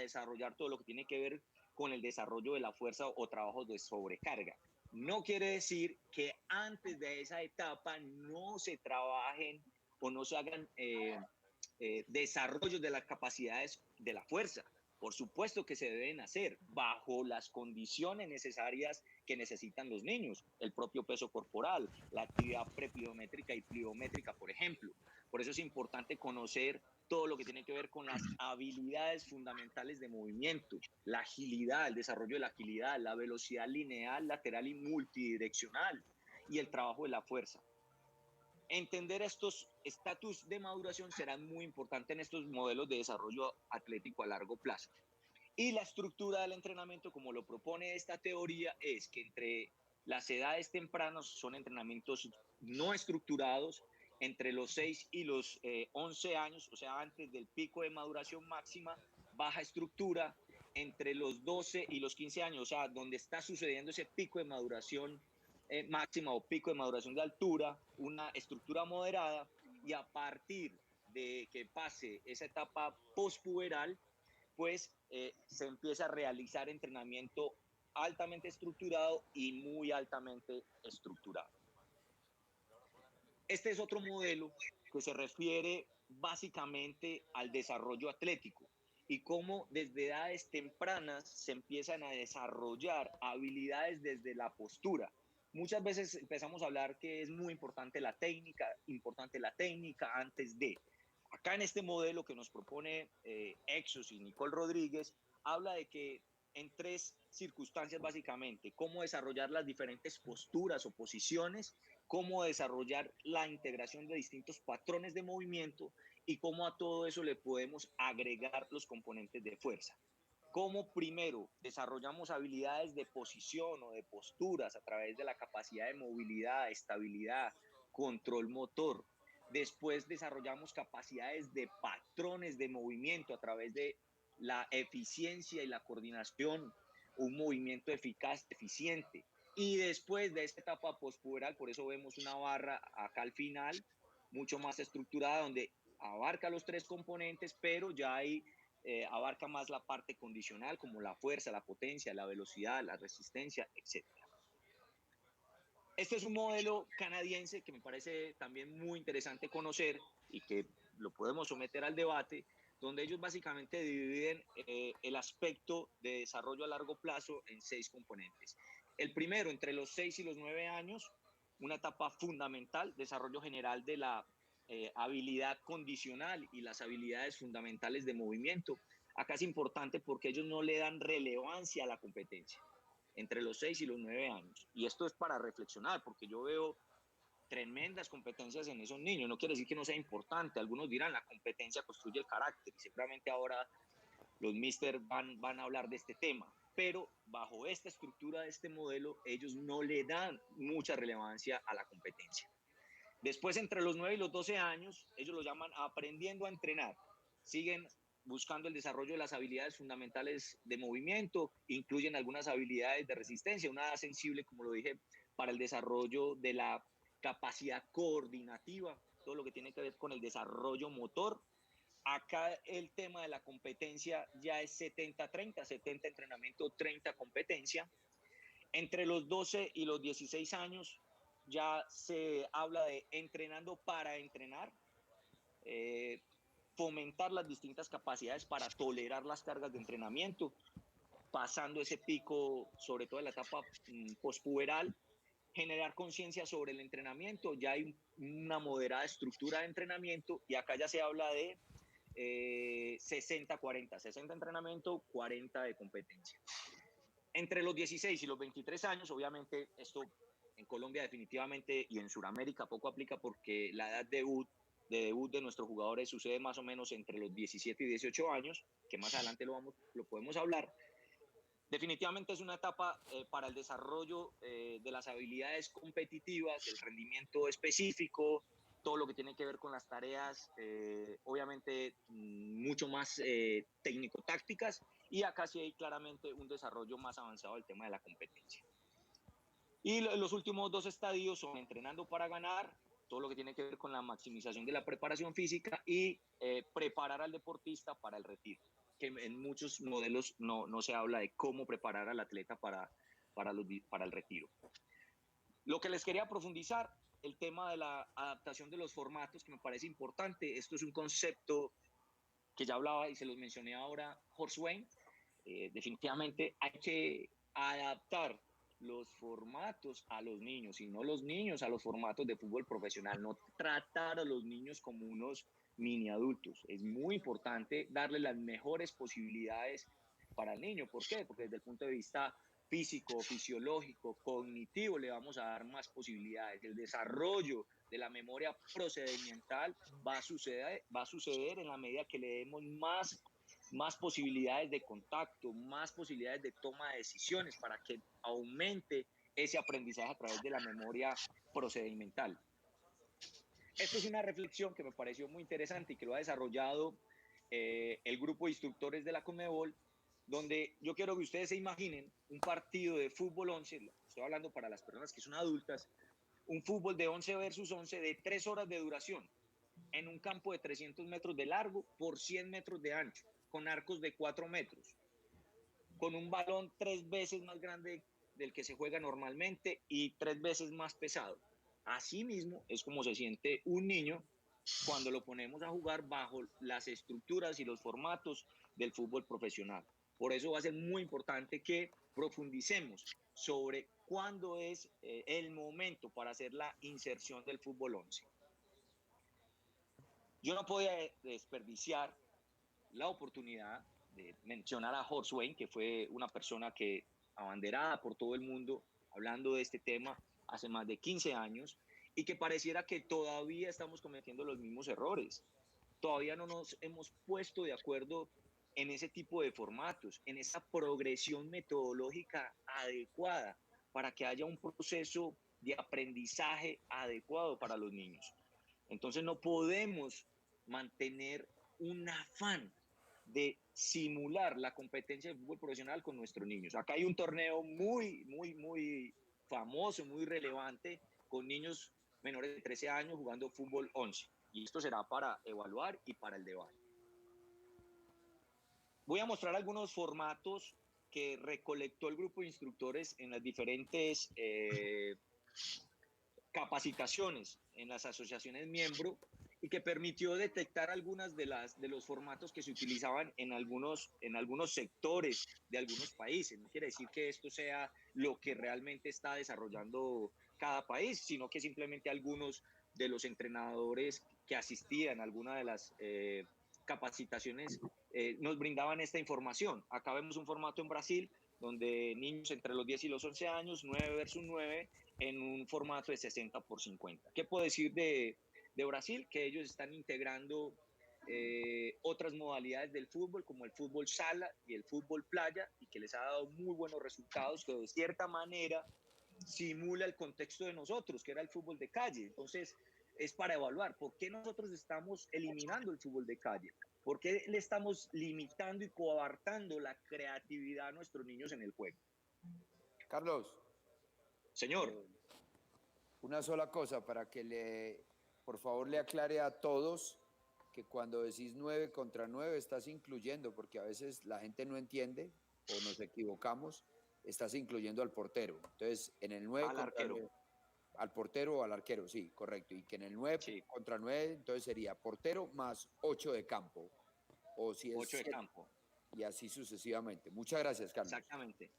desarrollar todo lo que tiene que ver con el desarrollo de la fuerza o trabajos de sobrecarga. No quiere decir que antes de esa etapa no se trabajen o no se hagan desarrollos de las capacidades de la fuerza. Por supuesto que se deben hacer bajo las condiciones necesarias que necesitan los niños, el propio peso corporal, la actividad prepliométrica y pliométrica, por ejemplo. Por eso es importante conocer todo lo que tiene que ver con las habilidades fundamentales de movimiento, la agilidad, el desarrollo de la agilidad, la velocidad lineal, lateral y multidireccional y el trabajo de la fuerza. Entender estos estatus de maduración será muy importante en estos modelos de desarrollo atlético a largo plazo. Y la estructura del entrenamiento, como lo propone esta teoría, es que entre las edades tempranas son entrenamientos no estructurados, entre los 6 y los 11 años, o sea, antes del pico de maduración máxima, baja estructura, entre los 12 y los 15 años, o sea, donde está sucediendo ese pico de maduración máxima o pico de maduración de altura, una estructura moderada, y a partir de que pase esa etapa postpuberal, pues se empieza a realizar entrenamiento altamente estructurado y muy altamente estructurado. Este es otro modelo que se refiere básicamente al desarrollo atlético y cómo desde edades tempranas se empiezan a desarrollar habilidades desde la postura. Muchas veces empezamos a hablar que es muy importante la técnica antes de. Acá en este modelo que nos propone Exos y Nicole Rodríguez, habla de que en tres circunstancias básicamente, cómo desarrollar las diferentes posturas o posiciones, cómo desarrollar la integración de distintos patrones de movimiento y cómo a todo eso le podemos agregar los componentes de fuerza. Cómo primero desarrollamos habilidades de posición o de posturas a través de la capacidad de movilidad, estabilidad, control motor. Después desarrollamos capacidades de patrones de movimiento a través de la eficiencia y la coordinación, un movimiento eficaz, eficiente. Y después de esta etapa postpuberal, por eso vemos una barra acá al final, mucho más estructurada, donde abarca los tres componentes, pero ya hay abarca más la parte condicional, como la fuerza, la potencia, la velocidad, la resistencia, etcétera. Este es un modelo canadiense que me parece también muy interesante conocer y que lo podemos someter al debate, donde ellos básicamente dividen el aspecto de desarrollo a largo plazo en 6 componentes. El primero, entre los 6 y los 9 años, una etapa fundamental, desarrollo general de la habilidad condicional y las habilidades fundamentales de movimiento. Acá es importante porque ellos no le dan relevancia a la competencia entre los 6 y los 9 años. Y esto es para reflexionar, porque yo veo tremendas competencias en esos niños. No quiere decir que no sea importante. Algunos dirán, la competencia construye el carácter, y seguramente ahora los mister van a hablar de este tema. Pero bajo esta estructura de este modelo, ellos no le dan mucha relevancia a la competencia. Después, entre los 9 y los 12 años, ellos lo llaman aprendiendo a entrenar. Siguen buscando el desarrollo de las habilidades fundamentales de movimiento, incluyen algunas habilidades de resistencia, una edad sensible, como lo dije, para el desarrollo de la capacidad coordinativa, todo lo que tiene que ver con el desarrollo motor. Acá el tema de la competencia ya es 70-30, 70 entrenamiento, 30 competencia. Entre los 12 y los 16 años ya se habla de entrenando para entrenar, eh, fomentar las distintas capacidades para tolerar las cargas de entrenamiento, pasando ese pico, sobre todo en la etapa postpuberal, generar conciencia sobre el entrenamiento. Ya hay una moderada estructura de entrenamiento y acá ya se habla de 60-40, 60 entrenamiento, 40 de competencia. Entre los 16 y los 23 años, obviamente esto en Colombia definitivamente y en Sudamérica poco aplica porque la edad de debut de nuestros jugadores sucede más o menos entre los 17 y 18 años, que más adelante lo podemos hablar. Definitivamente es una etapa para el desarrollo de las habilidades competitivas, el rendimiento específico, todo lo que tiene que ver con las tareas, obviamente mucho más técnico-tácticas, y acá sí hay claramente un desarrollo más avanzado del tema de la competencia. Y los últimos dos estadios son entrenando para ganar, todo lo que tiene que ver con la maximización de la preparación física y preparar al deportista para el retiro. que en muchos modelos no se habla de cómo preparar al atleta para el retiro. Lo que les quería profundizar, el tema de la adaptación de los formatos, que me parece importante. Esto es un concepto que ya hablaba y se los mencioné ahora, Horswain. Definitivamente hay que adaptar los formatos a los niños y no los niños a los formatos de fútbol profesional, no tratar a los niños como unos mini adultos. Es muy importante darle las mejores posibilidades para el niño. ¿Por qué? Porque desde el punto de vista físico, fisiológico, cognitivo, le vamos a dar más posibilidades. El desarrollo de la memoria procedimental va a suceder en la medida que le demos más posibilidades de contacto, más posibilidades de toma de decisiones para que aumente ese aprendizaje a través de la memoria procedimental. Esto es una reflexión que me pareció muy interesante y que lo ha desarrollado el grupo de instructores de la Conmebol, donde yo quiero que ustedes se imaginen un partido de fútbol 11, estoy hablando para las personas que son adultas, un fútbol de 11 versus 11 de 3 horas de duración, en un campo de 300 metros de largo por 100 metros de ancho, con arcos de 4 metros, con un balón 3 veces más grande del que se juega normalmente y 3 veces más pesado. Así mismo es como se siente un niño cuando lo ponemos a jugar bajo las estructuras y los formatos del fútbol profesional. Por eso va a ser muy importante que profundicemos sobre cuándo es el momento para hacer la inserción del fútbol 11. Yo no podía desperdiciar la oportunidad de mencionar a Horswain, que fue una persona que abanderada por todo el mundo hablando de este tema hace más de 15 años y que pareciera que todavía estamos cometiendo los mismos errores. Todavía no nos hemos puesto de acuerdo en ese tipo de formatos, en esa progresión metodológica adecuada para que haya un proceso de aprendizaje adecuado para los niños. Entonces no podemos mantener un afán de simular la competencia de fútbol profesional con nuestros niños. Acá hay un torneo muy famoso, muy relevante, con niños menores de 13 años jugando fútbol 11. Y esto será para evaluar y para el debate. Voy a mostrar algunos formatos que recolectó el grupo de instructores en las diferentes capacitaciones en las asociaciones miembro y que permitió detectar algunas de los formatos que se utilizaban en algunos sectores de algunos países. No quiere decir que esto sea lo que realmente está desarrollando cada país, sino que simplemente algunos de los entrenadores que asistían a alguna de las capacitaciones nos brindaban esta información. Acá vemos un formato en Brasil donde niños entre los 10 y los 11 años, 9 versus 9, en un formato de 60 por 50. ¿Qué puedo decir de Brasil? Que ellos están integrando otras modalidades del fútbol, como el fútbol sala y el fútbol playa, y que les ha dado muy buenos resultados, que de cierta manera simula el contexto de nosotros, que era el fútbol de calle. Entonces, es para evaluar por qué nosotros estamos eliminando el fútbol de calle, por qué le estamos limitando y coartando la creatividad a nuestros niños en el juego. Carlos, Señor. Una sola cosa para que por favor le aclare a todos que cuando decís 9 contra 9 estás incluyendo, porque a veces la gente no entiende o nos equivocamos, estás incluyendo al portero. Entonces, en el 9 Al contra arquero. 9, al portero o al arquero, sí, correcto. Y que en el 9 sí. contra 9, entonces sería portero más 8 de campo. O si es 8 de 7, campo. y así sucesivamente. Muchas gracias, Carlos. Exactamente.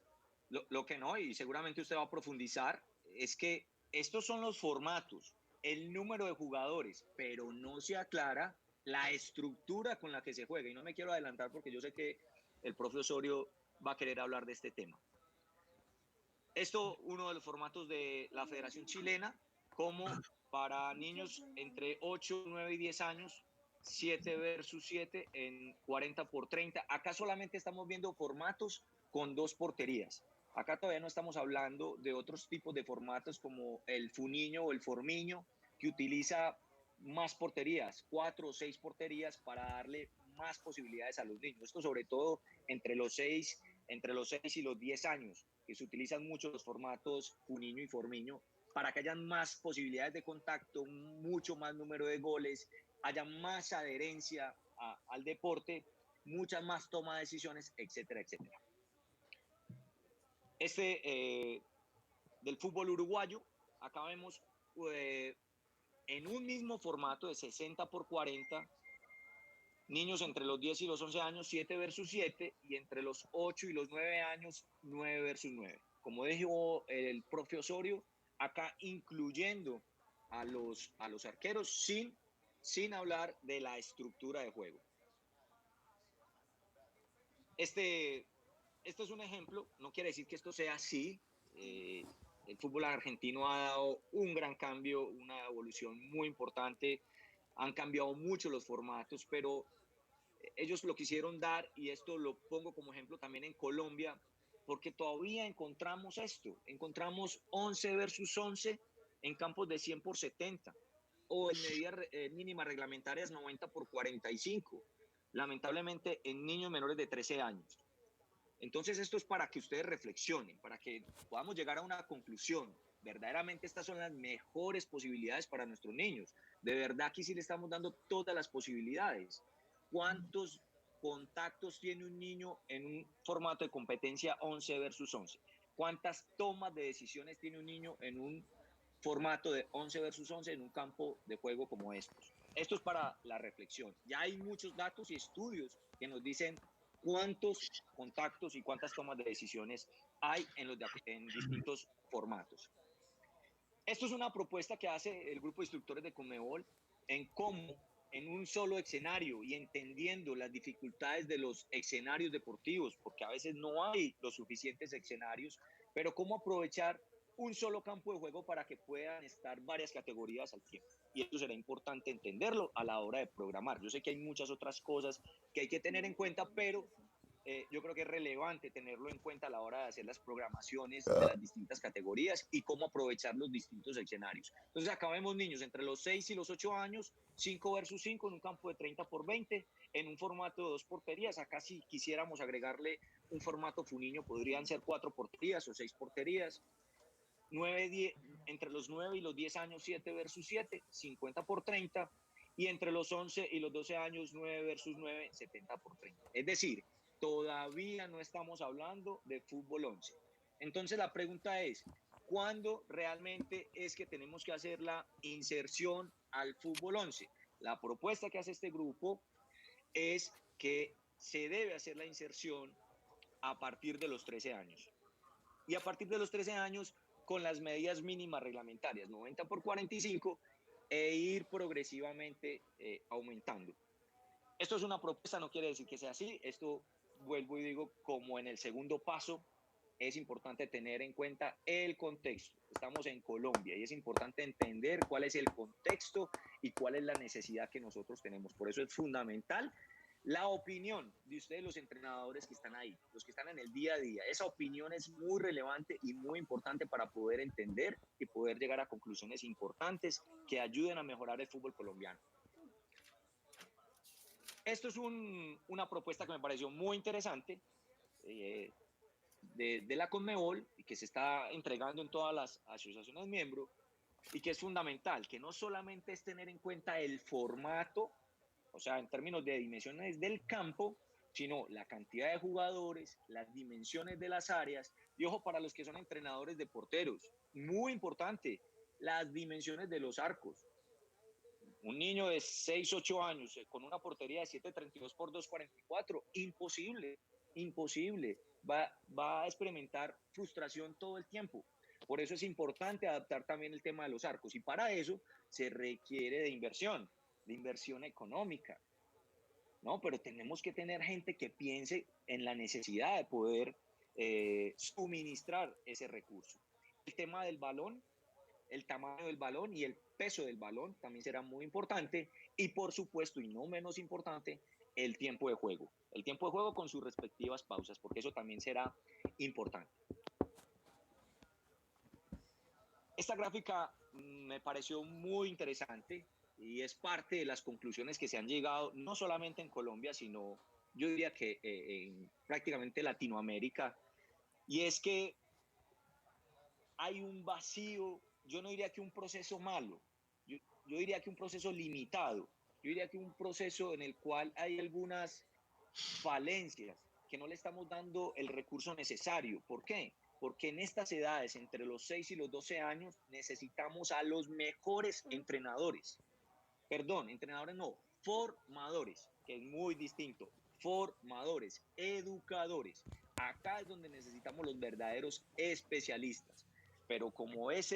Lo que no, y seguramente usted va a profundizar, es que estos son los formatos, el número de jugadores, pero no se aclara la estructura con la que se juega. Y no me quiero adelantar porque yo sé que el profe Osorio va a querer hablar de este tema. Esto, uno de los formatos de la Federación Chilena, como para niños entre 8, 9 y 10 años, 7 versus 7 en 40 por 30. Acá solamente estamos viendo formatos con 2 porterías. Acá todavía no estamos hablando de otros tipos de formatos como el Funiño o el Formiño, que utiliza más porterías, 4 o 6 porterías para darle más posibilidades a los niños. Esto sobre todo entre los 6 y los 10 años, que se utilizan mucho los formatos Funiño y Formiño, para que hayan más posibilidades de contacto, mucho más número de goles, haya más adherencia al deporte muchas más toma de decisiones, etcétera, etcétera. Del fútbol uruguayo, acá vemos en un mismo formato de 60 por 40, niños entre los 10 y los 11 años, 7 versus 7, y entre los 8 y los 9 años, 9 versus 9. Como dijo el profe Osorio, acá incluyendo a los arqueros sin hablar de la estructura de juego. Este es un ejemplo, no quiere decir que esto sea así. El fútbol argentino ha dado un gran cambio, una evolución muy importante. Han cambiado mucho los formatos, pero ellos lo quisieron dar, y esto lo pongo como ejemplo también en Colombia, porque todavía encontramos 11 versus 11 en campos de 100 por 70, o en medidas mínimas reglamentarias 90 por 45, lamentablemente en niños menores de 13 años. Entonces esto es para que ustedes reflexionen, para que podamos llegar a una conclusión. Verdaderamente estas son las mejores posibilidades para nuestros niños. De verdad aquí sí le estamos dando todas las posibilidades. ¿Cuántos contactos tiene un niño en un formato de competencia 11 versus 11? ¿Cuántas tomas de decisiones tiene un niño en un formato de 11 versus 11 en un campo de juego como estos? Esto es para la reflexión. Ya hay muchos datos y estudios que nos dicen cuántos contactos y cuántas tomas de decisiones hay en distintos formatos. Esto es una propuesta que hace el grupo de instructores de Conmebol en cómo en un solo escenario, y entendiendo las dificultades de los escenarios deportivos, porque a veces no hay los suficientes escenarios, pero cómo aprovechar un solo campo de juego para que puedan estar varias categorías al tiempo. Y esto será importante entenderlo a la hora de programar. Yo sé que hay muchas otras cosas que hay que tener en cuenta, pero yo creo que es relevante tenerlo en cuenta a la hora de hacer las programaciones de las distintas categorías y cómo aprovechar los distintos escenarios. Entonces acá vemos niños entre los 6 y los 8 años, 5 versus 5 en un campo de 30 por 20, en un formato de 2 porterías. Acá si quisiéramos agregarle un formato funiño, podrían ser 4 porterías o 6 porterías. 9, 10, entre los 9 y los 10 años, 7 versus 7, 50 por 30, y entre los 11 y los 12 años, 9 versus 9, 70 por 30. Es decir, todavía no estamos hablando de fútbol 11. Entonces la pregunta es, ¿cuándo realmente es que tenemos que hacer la inserción al fútbol 11? La propuesta que hace este grupo es que se debe hacer la inserción a partir de los 13 años. Y a partir de los 13 años, con las medidas mínimas reglamentarias, 90 por 45, e ir progresivamente aumentando. Esto es una propuesta, no quiere decir que sea así. Esto, vuelvo y digo, como en el segundo paso, es importante tener en cuenta el contexto. Estamos en Colombia y es importante entender cuál es el contexto y cuál es la necesidad que nosotros tenemos. Por eso es fundamental la opinión de ustedes, los entrenadores que están ahí, los que están en el día a día. Esa opinión es muy relevante y muy importante para poder entender y poder llegar a conclusiones importantes que ayuden a mejorar el fútbol colombiano. Esto es una propuesta que me pareció muy interesante de la Conmebol, y que se está entregando en todas las asociaciones miembros, y que es fundamental, que no solamente es tener en cuenta el formato, o sea, en términos de dimensiones del campo, sino la cantidad de jugadores, las dimensiones de las áreas, y ojo para los que son entrenadores de porteros, muy importante, las dimensiones de los arcos. Un niño de 6, 8 años con una portería de 7.32 por 2.44, imposible, imposible. Va a experimentar frustración todo el tiempo. Por eso es importante adaptar también el tema de los arcos, y para eso se requiere de inversión económica, ¿no? Pero tenemos que tener gente que piense en la necesidad de poder suministrar ese recurso. El tema del balón, el tamaño del balón y el peso del balón también será muy importante, y por supuesto, y no menos importante, el tiempo de juego. El tiempo de juego con sus respectivas pausas, porque eso también será importante. Esta gráfica me pareció muy interesante y es parte de las conclusiones que se han llegado, no solamente en Colombia, sino yo diría que en prácticamente Latinoamérica, y es que hay un vacío. Yo no diría que un proceso malo, yo diría que un proceso limitado, yo diría que un proceso en el cual hay algunas falencias, que no le estamos dando el recurso necesario. ¿Por qué? Porque en estas edades, entre los 6 y los 12 años, necesitamos a los mejores entrenadores. Perdón, entrenadores no, formadores, que es muy distinto. Formadores, educadores. Acá es donde necesitamos los verdaderos especialistas. Pero como es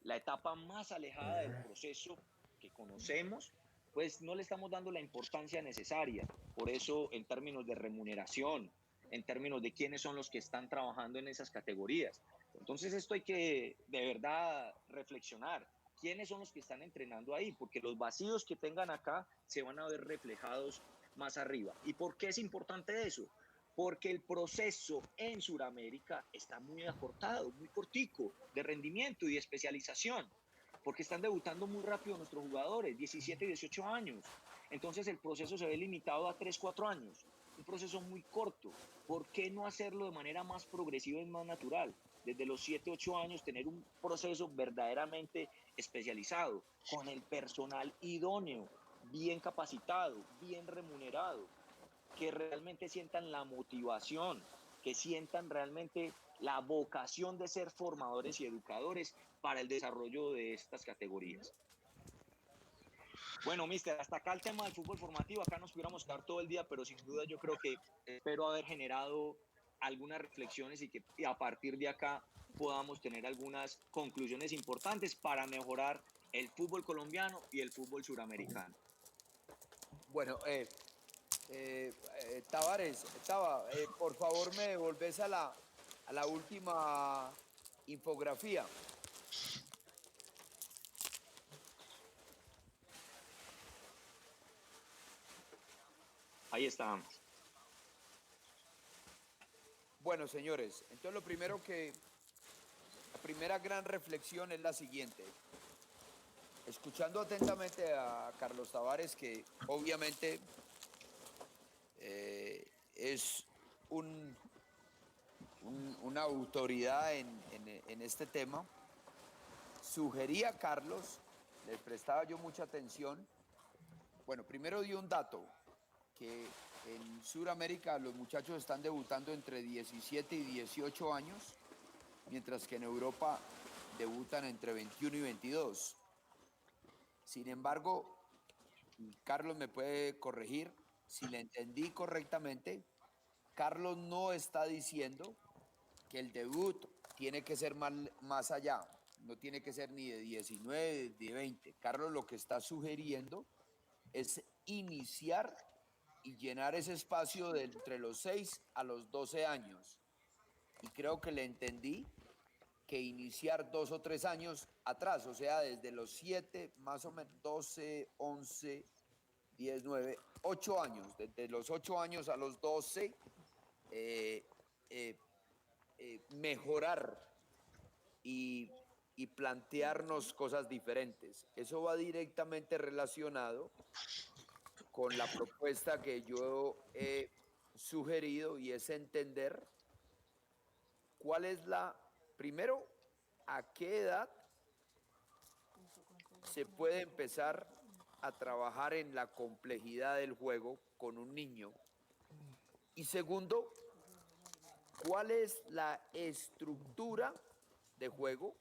la etapa más alejada del proceso que conocemos, pues no le estamos dando la importancia necesaria. Por eso, en términos de remuneración, en términos de quiénes son los que están trabajando en esas categorías. Entonces, esto hay que de verdad reflexionar. ¿Quiénes son los que están entrenando ahí? Porque los vacíos que tengan acá se van a ver reflejados más arriba. ¿Y por qué es importante eso? Porque el proceso en Sudamérica está muy acortado, muy cortico, de rendimiento y de especialización, porque están debutando muy rápido nuestros jugadores, 17 y 18 años. Entonces el proceso se ve limitado a 3, 4 años, un proceso muy corto. ¿Por qué no hacerlo de manera más progresiva y más natural? Desde los 7, 8 años tener un proceso verdaderamente especializado, con el personal idóneo, bien capacitado, bien remunerado, que realmente sientan la motivación, que sientan realmente la vocación de ser formadores y educadores para el desarrollo de estas categorías. Bueno, mister, hasta acá el tema del fútbol formativo. Acá nos pudiéramos quedar todo el día, pero sin duda yo creo que espero haber generado algunas reflexiones y que a partir de acá podamos tener algunas conclusiones importantes para mejorar el fútbol colombiano y el fútbol suramericano. Bueno, Tavares, por favor me devolves a la última infografía. Ahí estamos. Bueno, señores, entonces la primera gran reflexión es la siguiente. Escuchando atentamente a Carlos Tavares, que obviamente es una autoridad en este tema, sugería a Carlos, le prestaba yo mucha atención. Bueno, primero dio un dato, que en Sudamérica los muchachos están debutando entre 17 y 18 años, mientras que en Europa debutan entre 21 y 22. Sin embargo, Carlos me puede corregir, si le entendí correctamente, Carlos no está diciendo que el debut tiene que ser más allá, no tiene que ser ni de 19, ni de 20. Carlos lo que está sugiriendo es iniciar y llenar ese espacio de entre los 6 a los 12 años. Y creo que le entendí que iniciar 2 o 3 años atrás, o sea, desde los 7, más o menos 12, 11, 10, 9, 8 años, desde los 8 años a los 12, eh, eh, mejorar y, y plantearnos cosas diferentes. Eso va directamente relacionado con la propuesta que yo he sugerido, y es entender cuál es primero, a qué edad se puede empezar a trabajar en la complejidad del juego con un niño. Y segundo, cuál es la estructura de juego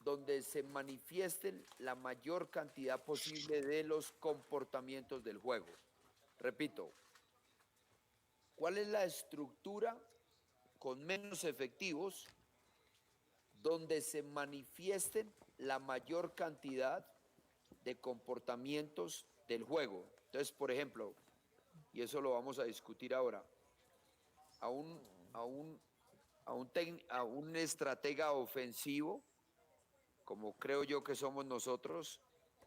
donde se manifiesten la mayor cantidad posible de los comportamientos del juego. Repito, ¿cuál es la estructura con menos efectivos donde se manifiesten la mayor cantidad de comportamientos del juego? Entonces, por ejemplo, y eso lo vamos a discutir ahora, a un estratega ofensivo, como creo yo que somos nosotros,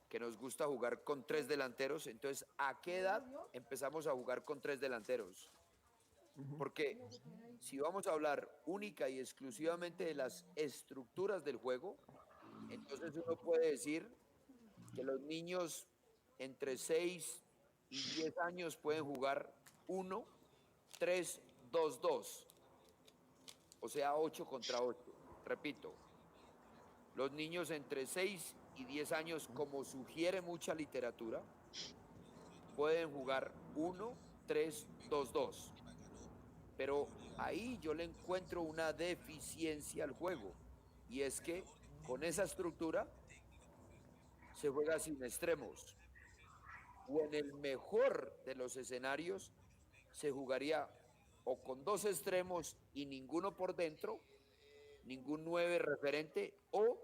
que nos gusta jugar con 3 delanteros, entonces, ¿a qué edad empezamos a jugar con 3 delanteros? Porque si vamos a hablar única y exclusivamente de las estructuras del juego, entonces uno puede decir que los niños entre 6 y 10 años pueden jugar 1, 3, 2, 2, o sea, 8 contra 8. Repito, los niños entre 6 y 10 años, como sugiere mucha literatura, pueden jugar 1-3-2-2. Pero ahí yo le encuentro una deficiencia al juego. Y es que con esa estructura se juega sin extremos. O en el mejor de los escenarios se jugaría o con dos extremos y ninguno por dentro, ningún 9 referente, o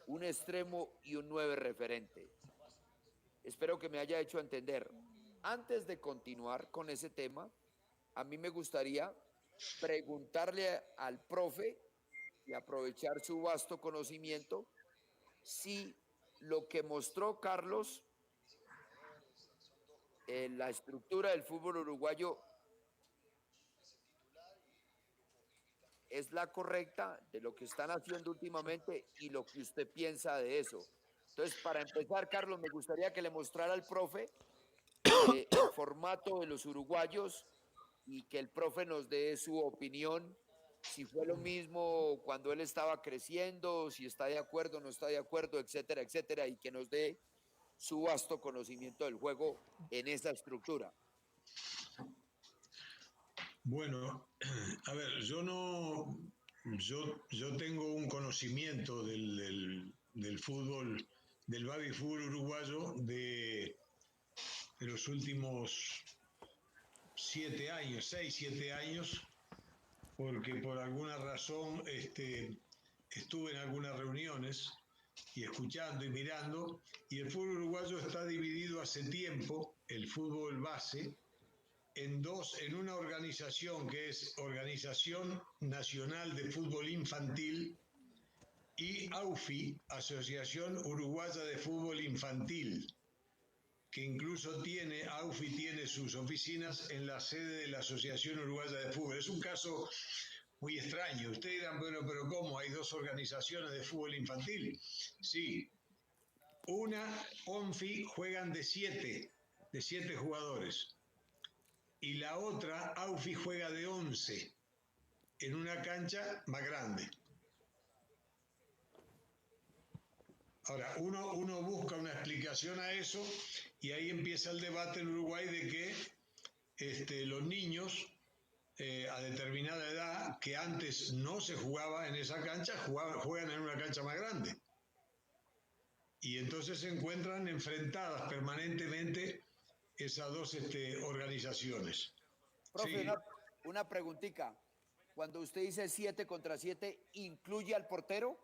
un extremo y un 9 referente. Espero que me haya hecho entender. Antes de continuar con ese tema, a mí me gustaría preguntarle al profe y aprovechar su vasto conocimiento si lo que mostró Carlos en la estructura del fútbol uruguayo es la correcta de lo que están haciendo últimamente y lo que usted piensa de eso. Entonces, para empezar, Carlos, me gustaría que le mostrara al profe el formato de los uruguayos y que el profe nos dé su opinión, si fue lo mismo cuando él estaba creciendo, si está de acuerdo, no está de acuerdo, etcétera, etcétera, y que nos dé su vasto conocimiento del juego en esa estructura. Bueno, a ver, yo tengo un conocimiento del fútbol, del baby fútbol uruguayo de los últimos 7 años, 6, 7 años, porque por alguna razón estuve en algunas reuniones y escuchando y mirando, y el fútbol uruguayo está dividido hace tiempo, el fútbol base, en una organización que es Organización Nacional de Fútbol Infantil, y AUFI, Asociación Uruguaya de Fútbol Infantil, que incluso AUFI tiene sus oficinas en la sede de la Asociación Uruguaya de Fútbol. Es un caso muy extraño. Ustedes dirán, pero ¿cómo? ¿Hay dos organizaciones de fútbol infantil? Sí. Una, ONFI, juegan de siete jugadores. Y la otra, AUFI, juega de 11 en una cancha más grande. Ahora, uno busca una explicación a eso y ahí empieza el debate en Uruguay de que los niños a determinada edad, que antes no se jugaba en esa cancha, juegan en una cancha más grande. Y entonces se encuentran enfrentadas permanentemente esas dos organizaciones. Profe, Sí. una preguntita. Cuando usted dice 7 contra 7, ¿incluye al portero?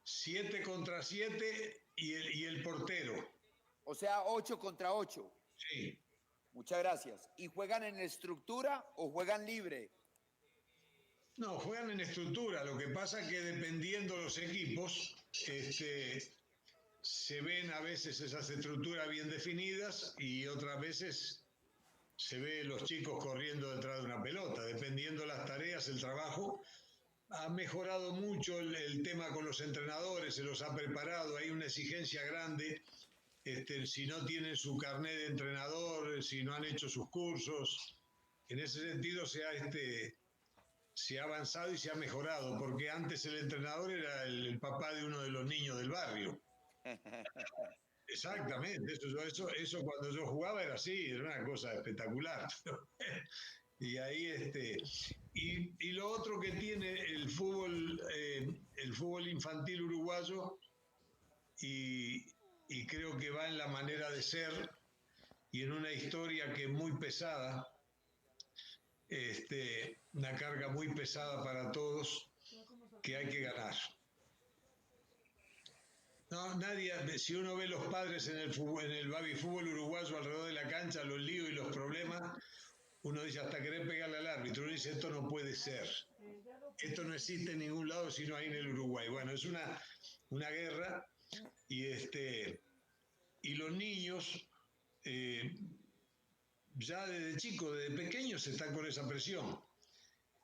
7 contra 7 y el portero. O sea, 8 contra 8. Sí. Muchas gracias. ¿Y juegan en estructura o juegan libre? No, juegan en estructura. Lo que pasa es que dependiendo los equipos, se ven a veces esas estructuras bien definidas y otras veces se ve los chicos corriendo detrás de una pelota. Dependiendo las tareas, el trabajo, ha mejorado mucho el tema con los entrenadores, se los ha preparado, hay una exigencia grande. Si no tienen su carnet de entrenador, si no han hecho sus cursos, en ese sentido se ha avanzado y se ha mejorado, porque antes el entrenador era el papá de uno de los niños del barrio. Exactamente, eso cuando yo jugaba era así, era una cosa espectacular. Y ahí y lo otro que tiene el fútbol infantil uruguayo, y creo que va en la manera de ser y en una historia que es muy pesada, una carga muy pesada para todos, que hay que ganar. No, nadie, si uno ve los padres en el baby fútbol uruguayo alrededor de la cancha, los líos y los problemas, uno dice hasta querer pegarle al árbitro, uno dice esto no puede ser, esto no existe en ningún lado sino ahí en el Uruguay. Bueno, es una guerra y los niños ya desde chicos, desde pequeños están con esa presión.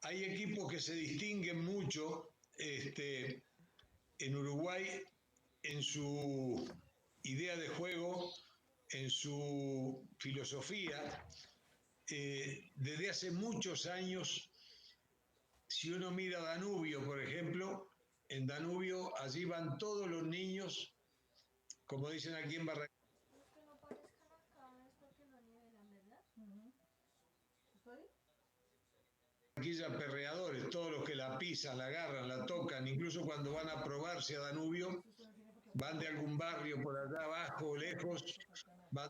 Hay equipos que se distinguen mucho en Uruguay en su idea de juego, en su filosofía. Desde hace muchos años, si uno mira Danubio, por ejemplo, en Danubio allí van todos los niños, como dicen aquí en Barranquilla, ella perreadores, todos los que la pisan, la agarran, la tocan, incluso cuando van a probarse a Danubio, van de algún barrio por allá abajo, lejos, van.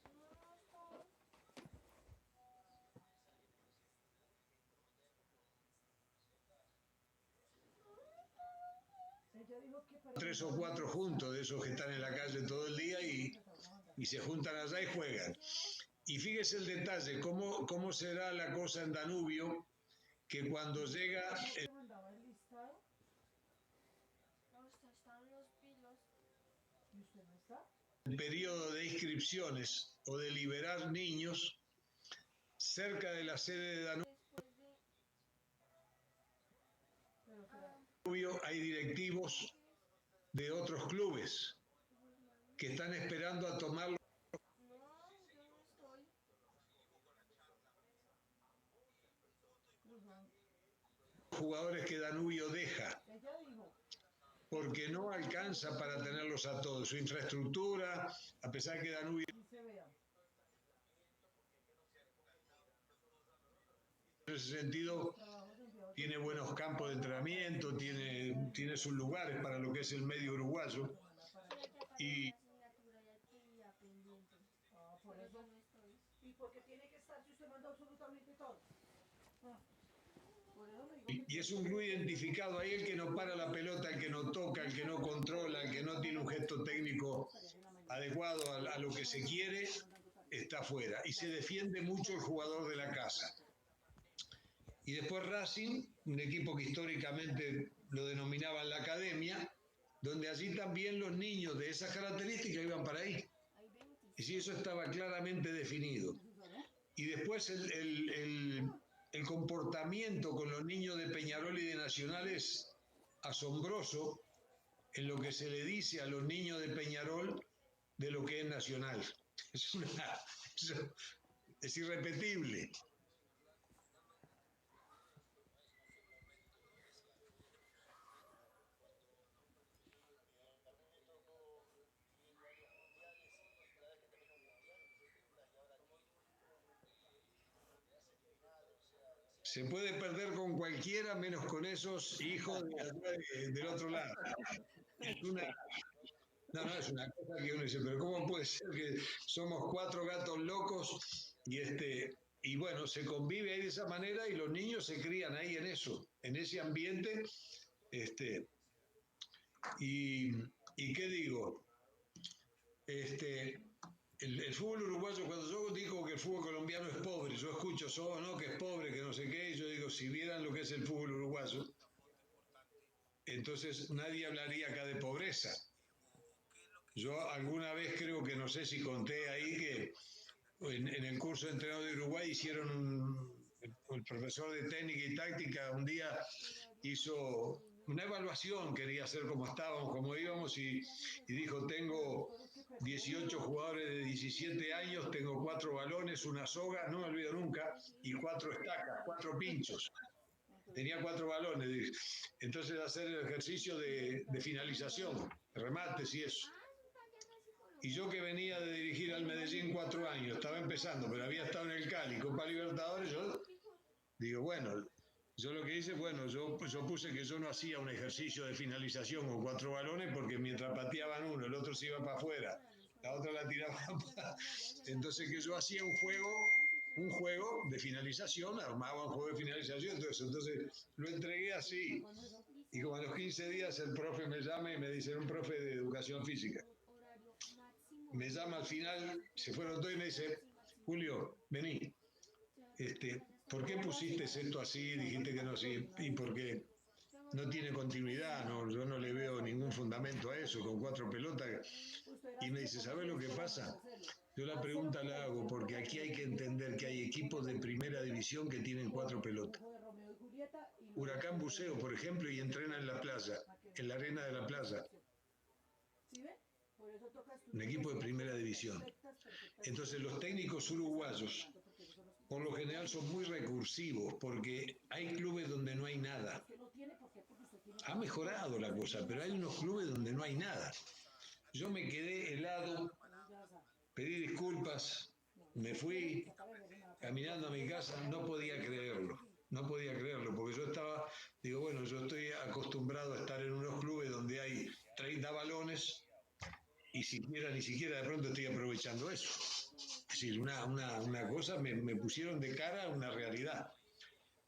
Tres o cuatro juntos de esos que están en la calle todo el día y se juntan allá y juegan. Y fíjese el detalle, cómo será la cosa en Danubio, que cuando llega el periodo de inscripciones o de liberar niños, cerca de la sede de Danubio hay directivos de otros clubes que están esperando a tomarlo. Jugadores que Danubio deja porque no alcanza para tenerlos a todos. Su infraestructura, a pesar que Danubio en ese sentido tiene buenos campos de entrenamiento, tiene sus lugares para lo que es el medio uruguayo. Y es un club identificado, ahí el que no para la pelota, el que no toca, el que no controla, el que no tiene un gesto técnico adecuado a lo que se quiere, está fuera. Y se defiende mucho el jugador de la casa. Y después Racing, un equipo que históricamente lo denominaban la academia, donde allí también los niños de esas características iban para ahí. Y sí, eso estaba claramente definido. Y después el comportamiento con los niños de Peñarol y de Nacional es asombroso en lo que se le dice a los niños de Peñarol de lo que es Nacional. Es irrepetible. Se puede perder con cualquiera, menos con esos hijos del otro lado. Es una cosa que uno dice, pero ¿cómo puede ser que somos 4 gatos locos y bueno, se convive ahí de esa manera y los niños se crían ahí en eso, en ese ambiente, y qué digo, el fútbol uruguayo, cuando yo digo que el fútbol colombiano es pobre, yo escucho no, que es pobre, que no sé qué, y yo digo, si vieran lo que es el fútbol uruguayo, entonces nadie hablaría acá de pobreza. Yo alguna vez creo que no sé si conté ahí que en el curso de entrenador de Uruguay el profesor de técnica y táctica un día hizo una evaluación, quería hacer cómo estábamos, cómo íbamos y dijo, tengo 18 jugadores de 17 años, tengo 4 balones, una soga, no me olvido nunca, y 4 estacas, 4 pinchos. Tenía 4 balones. Entonces hacer el ejercicio de finalización, remates y eso. Y yo que venía de dirigir al Medellín 4 años, estaba empezando, pero había estado en el Cali, Copa Libertadores, yo digo, bueno, yo lo que hice, yo puse que yo no hacía un ejercicio de finalización con 4 balones porque mientras pateaban uno, el otro se iba para afuera, la otra la tiraba para... Entonces que yo hacía un juego de finalización, armaba un juego de finalización, entonces lo entregué así. Y como a los 15 días el profe me llama y me dice, era un profe de educación física. Me llama al final, se fueron todos y me dice, Julio, vení, ¿por qué pusiste esto así? Dijiste que no, sí, y porque no tiene continuidad, no, yo no le veo ningún fundamento a eso, con 4 pelotas. Y me dice, ¿sabes lo que pasa? Yo la pregunta la hago porque aquí hay que entender que hay equipos de primera división que tienen 4 pelotas. Huracán Buceo, por ejemplo, y entrena en la playa, en la arena de la playa. Un equipo de primera división. Entonces los técnicos uruguayos por lo general son muy recursivos porque hay clubes donde no hay nada. Ha mejorado la cosa, pero hay unos clubes donde no hay nada. Yo me quedé helado, pedí disculpas, me fui caminando a mi casa, no podía creerlo. no podía creerlo, porque yo estaba, digo, bueno, yo estoy acostumbrado a estar en unos clubes donde hay 30 balones y ni siquiera de pronto estoy aprovechando eso. Es decir, una cosa, me pusieron de cara a una realidad.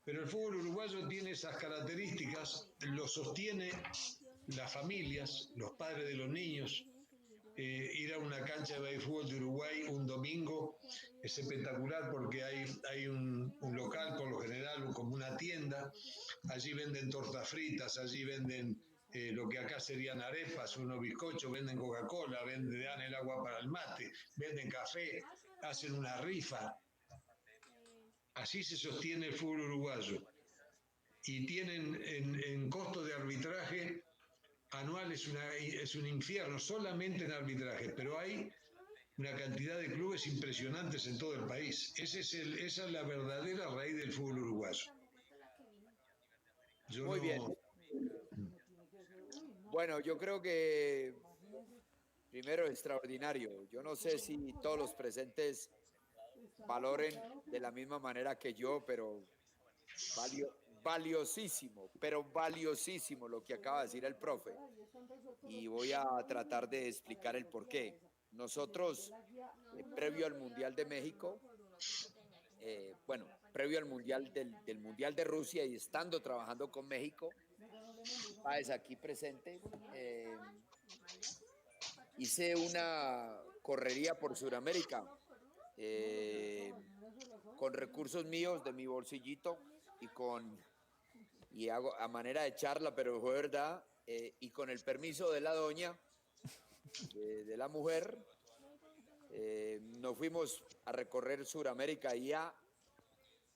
Pero el fútbol uruguayo tiene esas características, lo sostiene las familias, los padres de los niños. Ir a una cancha de fútbol de Uruguay un domingo es espectacular porque hay un local, por lo general, como una tienda. Allí venden tortas fritas, allí venden lo que acá serían arepas, unos bizcochos, venden Coca-Cola, dan el agua para el mate, venden café, hacen una rifa. Así se sostiene el fútbol uruguayo. Y tienen en costos de arbitraje anual es un infierno, solamente en arbitraje, pero hay una cantidad de clubes impresionantes en todo el país. Esa es la verdadera raíz del fútbol uruguayo. Yo Muy bien. no... Bueno, yo creo que primero extraordinario. Yo no sé si todos los presentes valoren de la misma manera que yo, pero valiosísimo, pero valiosísimo lo que acaba de decir el profe. Y voy a tratar de explicar el por qué. Nosotros, previo al Mundial de México, bueno, previo al Mundial del Mundial de Rusia y estando trabajando con México, Páez aquí presente, hice una correría por Sudamérica con recursos míos de mi bolsillito y hago a manera de charla, pero fue verdad, y con el permiso de la doña, de la mujer, nos fuimos a recorrer Sudamérica y a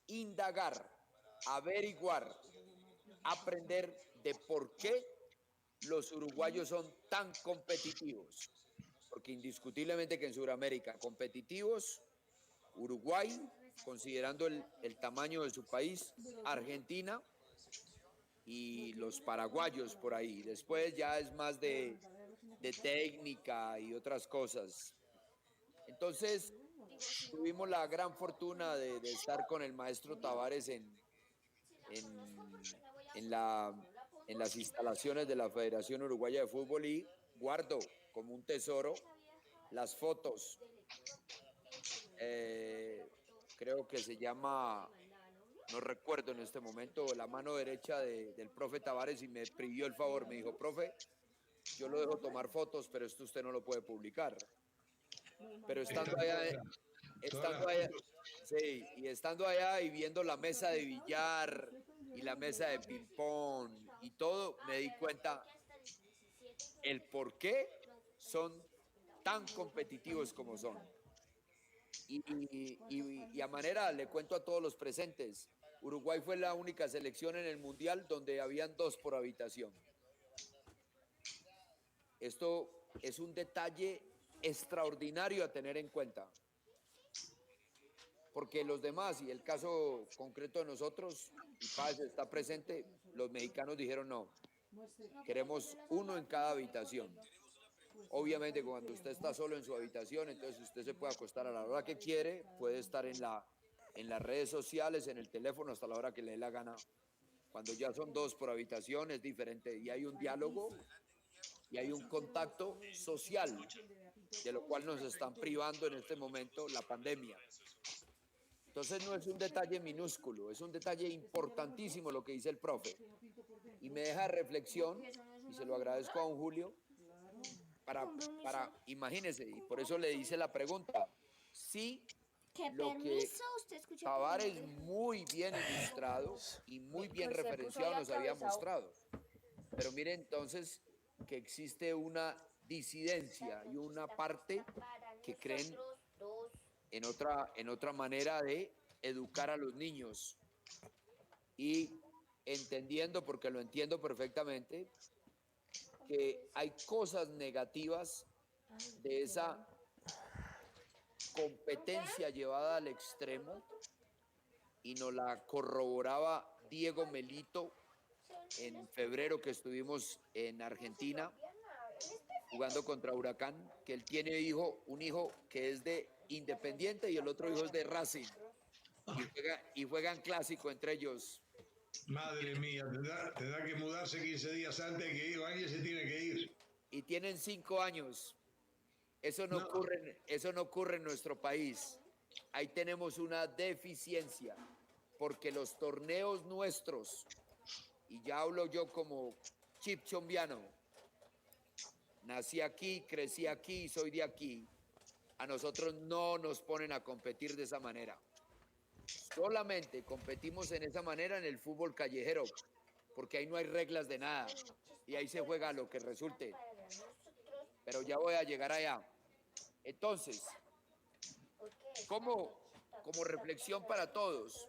indagar, averiguar, aprender de por qué los uruguayos son tan competitivos. Porque indiscutiblemente que en Sudamérica, competitivos, Uruguay, considerando el tamaño de su país, Argentina y los paraguayos por ahí. Después ya es más de técnica y otras cosas. Entonces, tuvimos la gran fortuna de estar con el maestro Tavares en las instalaciones de la Federación Uruguaya de Fútbol y guardo como un tesoro las fotos. Creo que se llama, no recuerdo en este momento, la mano derecha del profe Tavares y me pidió el favor, me dijo, profe, yo lo dejo tomar fotos, pero esto usted no lo puede publicar. Pero estando allá, sí, y estando allá y viendo la mesa de billar y la mesa de ping-pong y todo, me di cuenta el por qué son tan competitivos como son. Y a manera, le cuento a todos los presentes, Uruguay fue la única selección en el Mundial donde habían 2 por habitación. Esto es un detalle extraordinario a tener en cuenta. Porque los demás, y el caso concreto de nosotros, y Páez está presente, los mexicanos dijeron no, queremos 1 en cada habitación. Obviamente cuando usted está solo en su habitación, entonces usted se puede acostar a la hora que quiere, puede estar en las redes sociales, en el teléfono, hasta la hora que le dé la gana. Cuando ya son 2 por habitación es diferente y hay un diálogo y hay un contacto social, de lo cual nos están privando en este momento la pandemia. Entonces no es un detalle minúsculo, es un detalle importantísimo lo que dice el profe. Y me deja reflexión, y se lo agradezco a don Julio, para imagínese, y por eso le hice la pregunta, sí, lo que Tavares muy bien ilustrado y muy bien referenciado nos había mostrado. Pero mire entonces que existe una disidencia y una parte que creen en otra manera de educar a los niños y entendiendo, porque lo entiendo perfectamente, que hay cosas negativas de esa competencia llevada al extremo y nos la corroboraba Diego Melito en febrero que estuvimos en Argentina jugando contra Huracán, que él tiene un hijo que es de Independiente y el otro hijo es de Racing. y juegan clásico entre ellos. Madre mía, tendrá que mudarse 15 días antes de que ir, o alguien se tiene que ir. Y tienen 5 años. No. Eso no ocurre en nuestro país. Ahí tenemos una deficiencia, porque los torneos nuestros, y ya hablo yo como chip chombiano, nací aquí, crecí aquí, soy de aquí, a nosotros no nos ponen a competir de esa manera. Solamente competimos en esa manera en el fútbol callejero, porque ahí no hay reglas de nada y ahí se juega lo que resulte. Pero ya voy a llegar allá. Entonces, como reflexión para todos,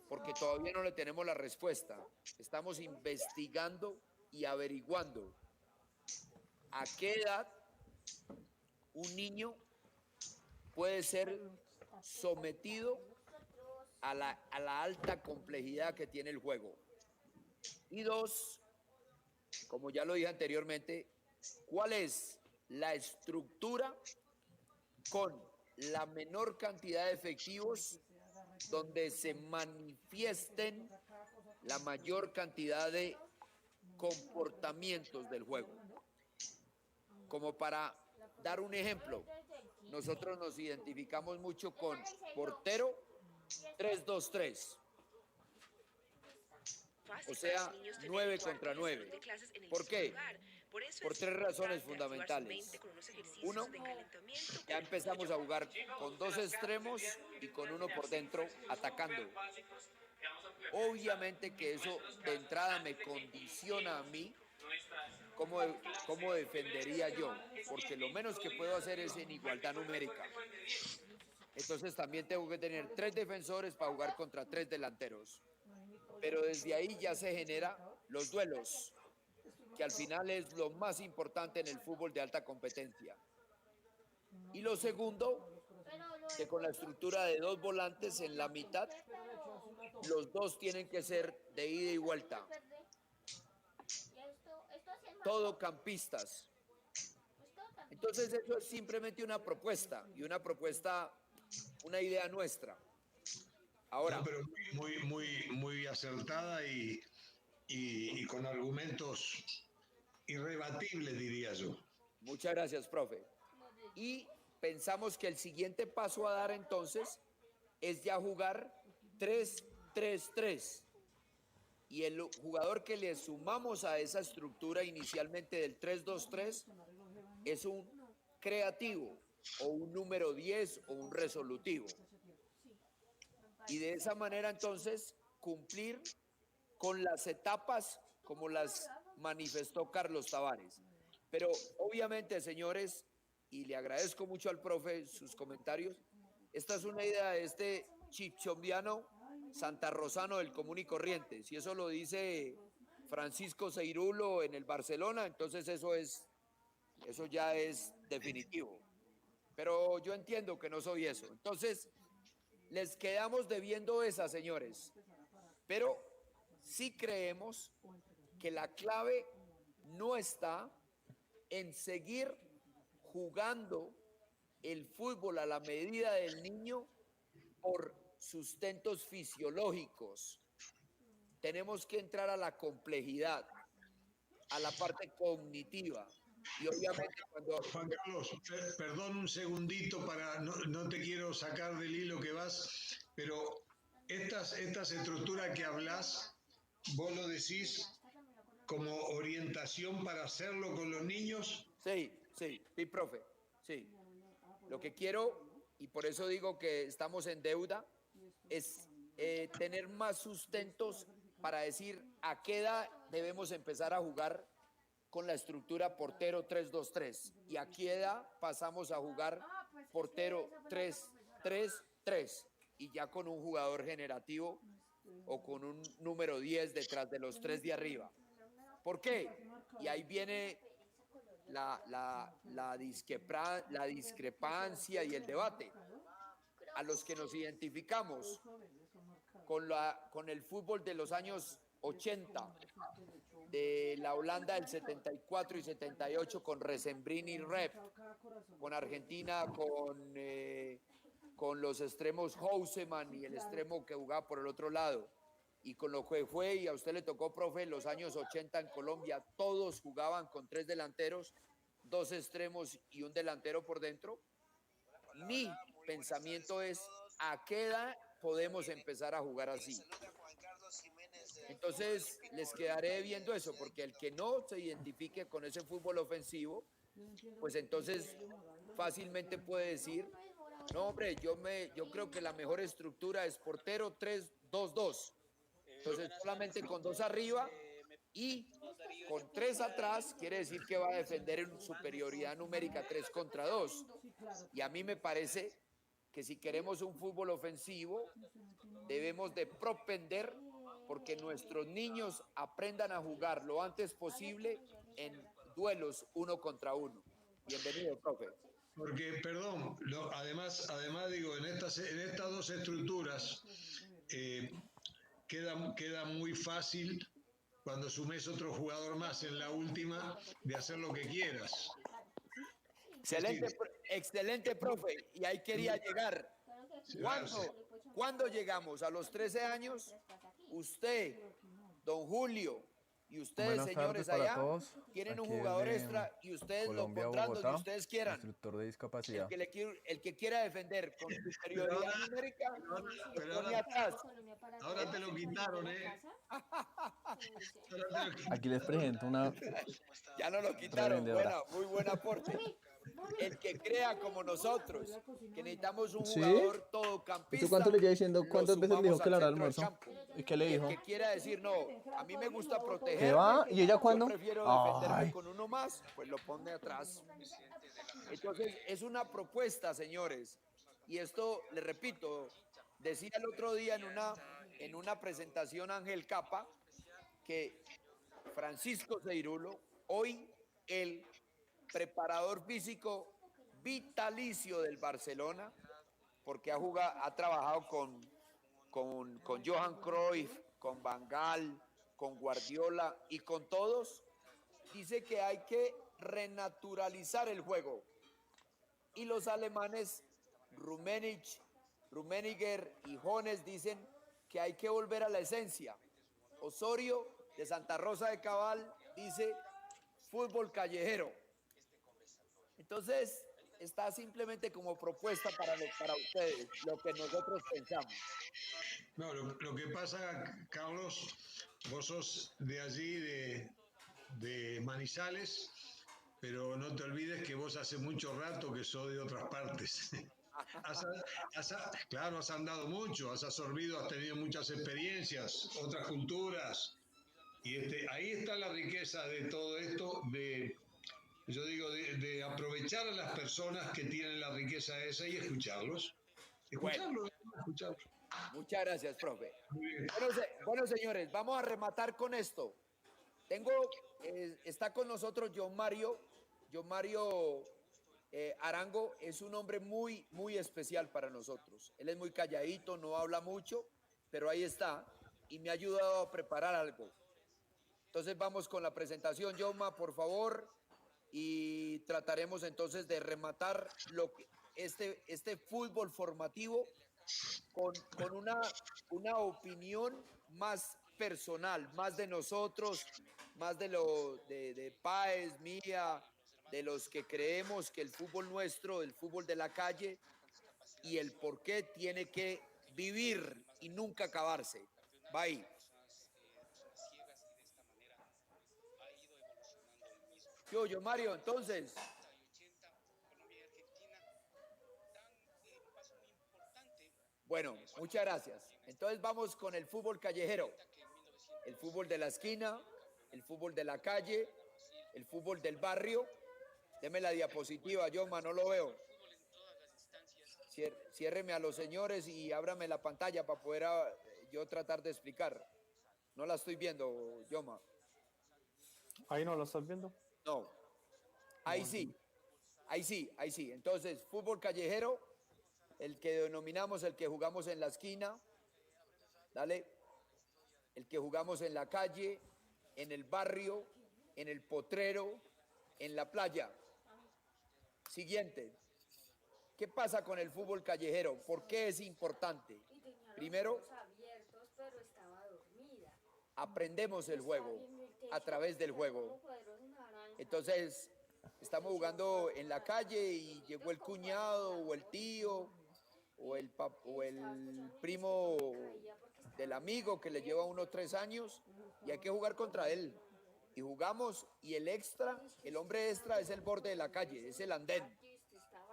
porque todavía no le tenemos la respuesta, estamos investigando y averiguando a qué edad un niño puede ser sometido a la alta complejidad que tiene el juego. Y 2, como ya lo dije anteriormente, ¿cuál es la estructura con la menor cantidad de efectivos donde se manifiesten la mayor cantidad de comportamientos del juego? Como para dar un ejemplo, nosotros nos identificamos mucho con portero 3-2-3. O sea, 9 contra 9. ¿Por qué? Por 3 razones fundamentales. 1, ya empezamos a jugar con 2 extremos y con 1 por dentro atacando. Obviamente que eso de entrada me condiciona a mí cómo defendería yo, porque lo menos que puedo hacer es en igualdad numérica. Entonces también tengo que tener 3 defensores para jugar contra 3 delanteros. Pero desde ahí ya se generan los duelos, que al final es lo más importante en el fútbol de alta competencia. Y lo segundo, que con la estructura de 2 volantes en la mitad, los 2 tienen que ser de ida y vuelta. Todo campistas. Entonces eso es simplemente una propuesta, y una idea nuestra. Ahora, no, pero muy acertada y con argumentos irrebatibles, diría yo. muchas gracias, profe. Y pensamos que el siguiente paso a dar entonces es ya jugar 3-3-3. Y el jugador que le sumamos a esa estructura inicialmente del 3-2-3 es un creativo o un número 10 o un resolutivo. Y de esa manera entonces cumplir con las etapas como las manifestó Carlos Tavares. Pero obviamente, señores, y le agradezco mucho al profe sus comentarios, esta es una idea de este chichombiano santarrosano del común y corriente. Si eso lo dice Francisco Seirulo en el Barcelona, entonces eso ya es definitivo. Pero yo entiendo que no soy eso. Entonces, les quedamos debiendo esa, señores. Pero sí creemos que la clave no está en seguir jugando el fútbol a la medida del niño por sustentos fisiológicos. Tenemos que entrar a la complejidad, a la parte cognitiva. Y obviamente cuando... Juan Carlos, perdón un segundito no te quiero sacar del hilo que vas, pero estas estructuras que hablas, vos lo decís como orientación para hacerlo con los niños. Sí, profe, sí. Lo que quiero, y por eso digo que estamos en deuda, es tener más sustentos para decir a qué edad debemos empezar a jugar con la estructura portero 3-2-3 y a qué edad pasamos a jugar portero 3-3-3 y ya con un jugador generativo o con un número 10 detrás de los 3 de arriba. ¿Por qué? Y ahí viene la discrepancia y el debate. A los que nos identificamos con el fútbol de los años 80, de la Holanda del 74 y 78 con Resembrini y Rep, con Argentina, con con los extremos Houseman y el extremo que jugaba por el otro lado, y con lo que fue, y a usted le tocó, profe, en los años 80 en Colombia, todos jugaban con 3 delanteros, 2 extremos y un delantero por dentro. Mi pensamiento es, ¿a qué edad podemos empezar a jugar así? Entonces, les quedaré viendo eso, porque el que no se identifique con ese fútbol ofensivo, pues entonces fácilmente puede decir, no, hombre, yo creo que la mejor estructura es portero 3-2-2. Entonces, solamente con 2 arriba y con 3 atrás, quiere decir que va a defender en superioridad numérica 3 contra 2. Y a mí me parece que si queremos un fútbol ofensivo, debemos de propender porque nuestros niños aprendan a jugar lo antes posible en duelos 1 contra 1. Bienvenido, profe. Porque, perdón, además digo, en estas 2 estructuras queda muy fácil cuando sumes otro jugador más en la última de hacer lo que quieras. Excelente, profe. Y ahí quería llegar. ¿Cuándo llegamos? ¿A los 13 años? Usted, don Julio, y ustedes, Buenas señores, tardes para allá todos. tienen un Aquí jugador desde extra y ustedes Colombia, lo pondrán donde Bogotá, ustedes quieran. instructor de discapacidad. El que quiera defender con superioridad numérica, pero lo pone atrás. Ahora te lo quitaron, ¿eh? Aquí les presento una... Ya no lo quitaron. Muy buen aporte. El que crea como nosotros, que necesitamos un jugador todocampista. ¿Usted cuánto le lleva diciendo? ¿Cuántas veces le dijo que le hará almuerzo? ¿Y qué le dijo? El que quiera decir, no, a mí me gusta proteger. ¿Qué va? ¿Y ella cuándo? Yo prefiero defenderme con uno más, pues lo pone atrás. Entonces, es una propuesta, señores. Y esto, le repito, decía el otro día en una presentación Ángel Capa, que Francisco Seirulo, hoy el preparador físico vitalicio del Barcelona, porque ha trabajado con Johan Cruyff, con Van Gaal, con Guardiola y con todos, dice que hay que renaturalizar el juego. Y los alemanes, Rummenigge y Jones, dicen que hay que volver a la esencia. Osorio, de Santa Rosa de Cabal, dice fútbol callejero. Entonces, está simplemente como propuesta para ustedes, lo que nosotros pensamos. No, lo que pasa, Carlos, vos sos de allí, de Manizales, pero no te olvides que vos hace mucho rato que sos de otras partes. Claro, has andado mucho, has absorbido, has tenido muchas experiencias, otras culturas. Y ahí está la riqueza de todo esto, yo digo, de aprovechar a las personas que tienen la riqueza esa y escucharlos. Escucharlos. Muchas gracias, profe. Bueno, señores, vamos a rematar con esto. Está con nosotros John Mario Arango. Es un hombre muy, muy especial para nosotros. Él es muy calladito, no habla mucho, pero ahí está y me ha ayudado a preparar algo. Entonces vamos con la presentación, Joma, por favor, y trataremos entonces de rematar este fútbol formativo con una opinión más personal, más de nosotros, más de Páez, mía, de los que creemos que el fútbol nuestro, el fútbol de la calle, y el por qué tiene que vivir y nunca acabarse. Bye. Yo, Mario, entonces. Bueno, muchas gracias. Entonces vamos con el fútbol callejero, el fútbol de la esquina, el fútbol de la calle, el fútbol del barrio. Deme la diapositiva, Yoma, no lo veo. Ciérreme a los señores y ábrame la pantalla para poder yo tratar de explicar. No la estoy viendo, Yoma. ¿Ahí no lo estás viendo? No. Ahí sí. Entonces, fútbol callejero, el que denominamos el que jugamos en la esquina, ¿dale? El que jugamos en la calle, en el barrio, en el potrero, en la playa. Siguiente. ¿Qué pasa con el fútbol callejero? ¿Por qué es importante? Primero, aprendemos el juego a través del juego. Entonces, estamos jugando en la calle y llegó el cuñado o el tío o el primo del amigo que le lleva unos 3 años y hay que jugar contra él. Y jugamos y el extra, el hombre extra es el borde de la calle, es el andén,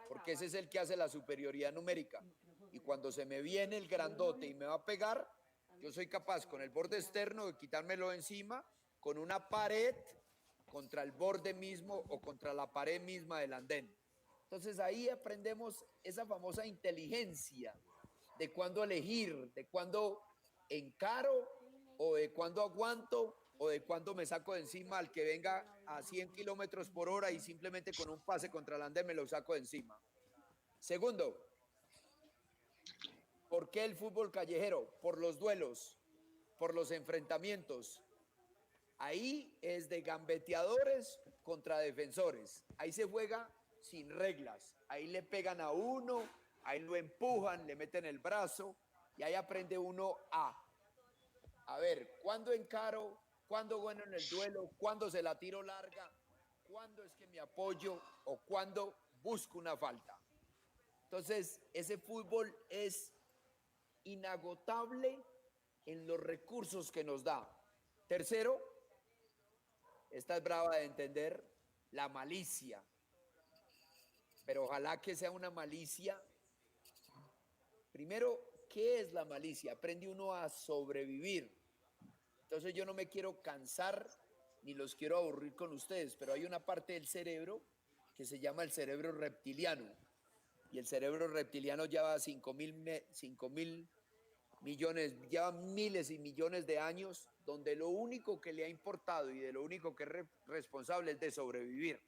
porque ese es el que hace la superioridad numérica. Y cuando se me viene el grandote y me va a pegar, yo soy capaz con el borde externo de quitármelo encima, con una pared contra el borde mismo o contra la pared misma del andén. Entonces ahí aprendemos esa famosa inteligencia de cuándo elegir, de cuándo encaro o de cuándo aguanto o de cuándo me saco de encima al que venga a 100 kilómetros por hora y simplemente con un pase contra el andén me lo saco de encima. Segundo, ¿por qué el fútbol callejero? Por los duelos, por los enfrentamientos. Ahí es de gambeteadores contra defensores. Ahí se juega sin reglas. Ahí le pegan a uno, ahí lo empujan, le meten el brazo y ahí aprende uno a ver, ¿cuándo encaro? ¿Cuándo gano en el duelo? ¿Cuándo se la tiro larga? ¿Cuándo es que me apoyo? ¿O cuándo busco una falta? Entonces, ese fútbol es inagotable en los recursos que nos da. Tercero, esta es brava de entender, la malicia. Pero ojalá que sea una malicia. Primero, ¿qué es la malicia? Aprende uno a sobrevivir. Entonces yo no me quiero cansar ni los quiero aburrir con ustedes, pero hay una parte del cerebro que se llama el cerebro reptiliano. Y el cerebro reptiliano lleva 5.000 millones, lleva miles y millones de años, donde lo único que le ha importado y de lo único que es responsable es de sobrevivir.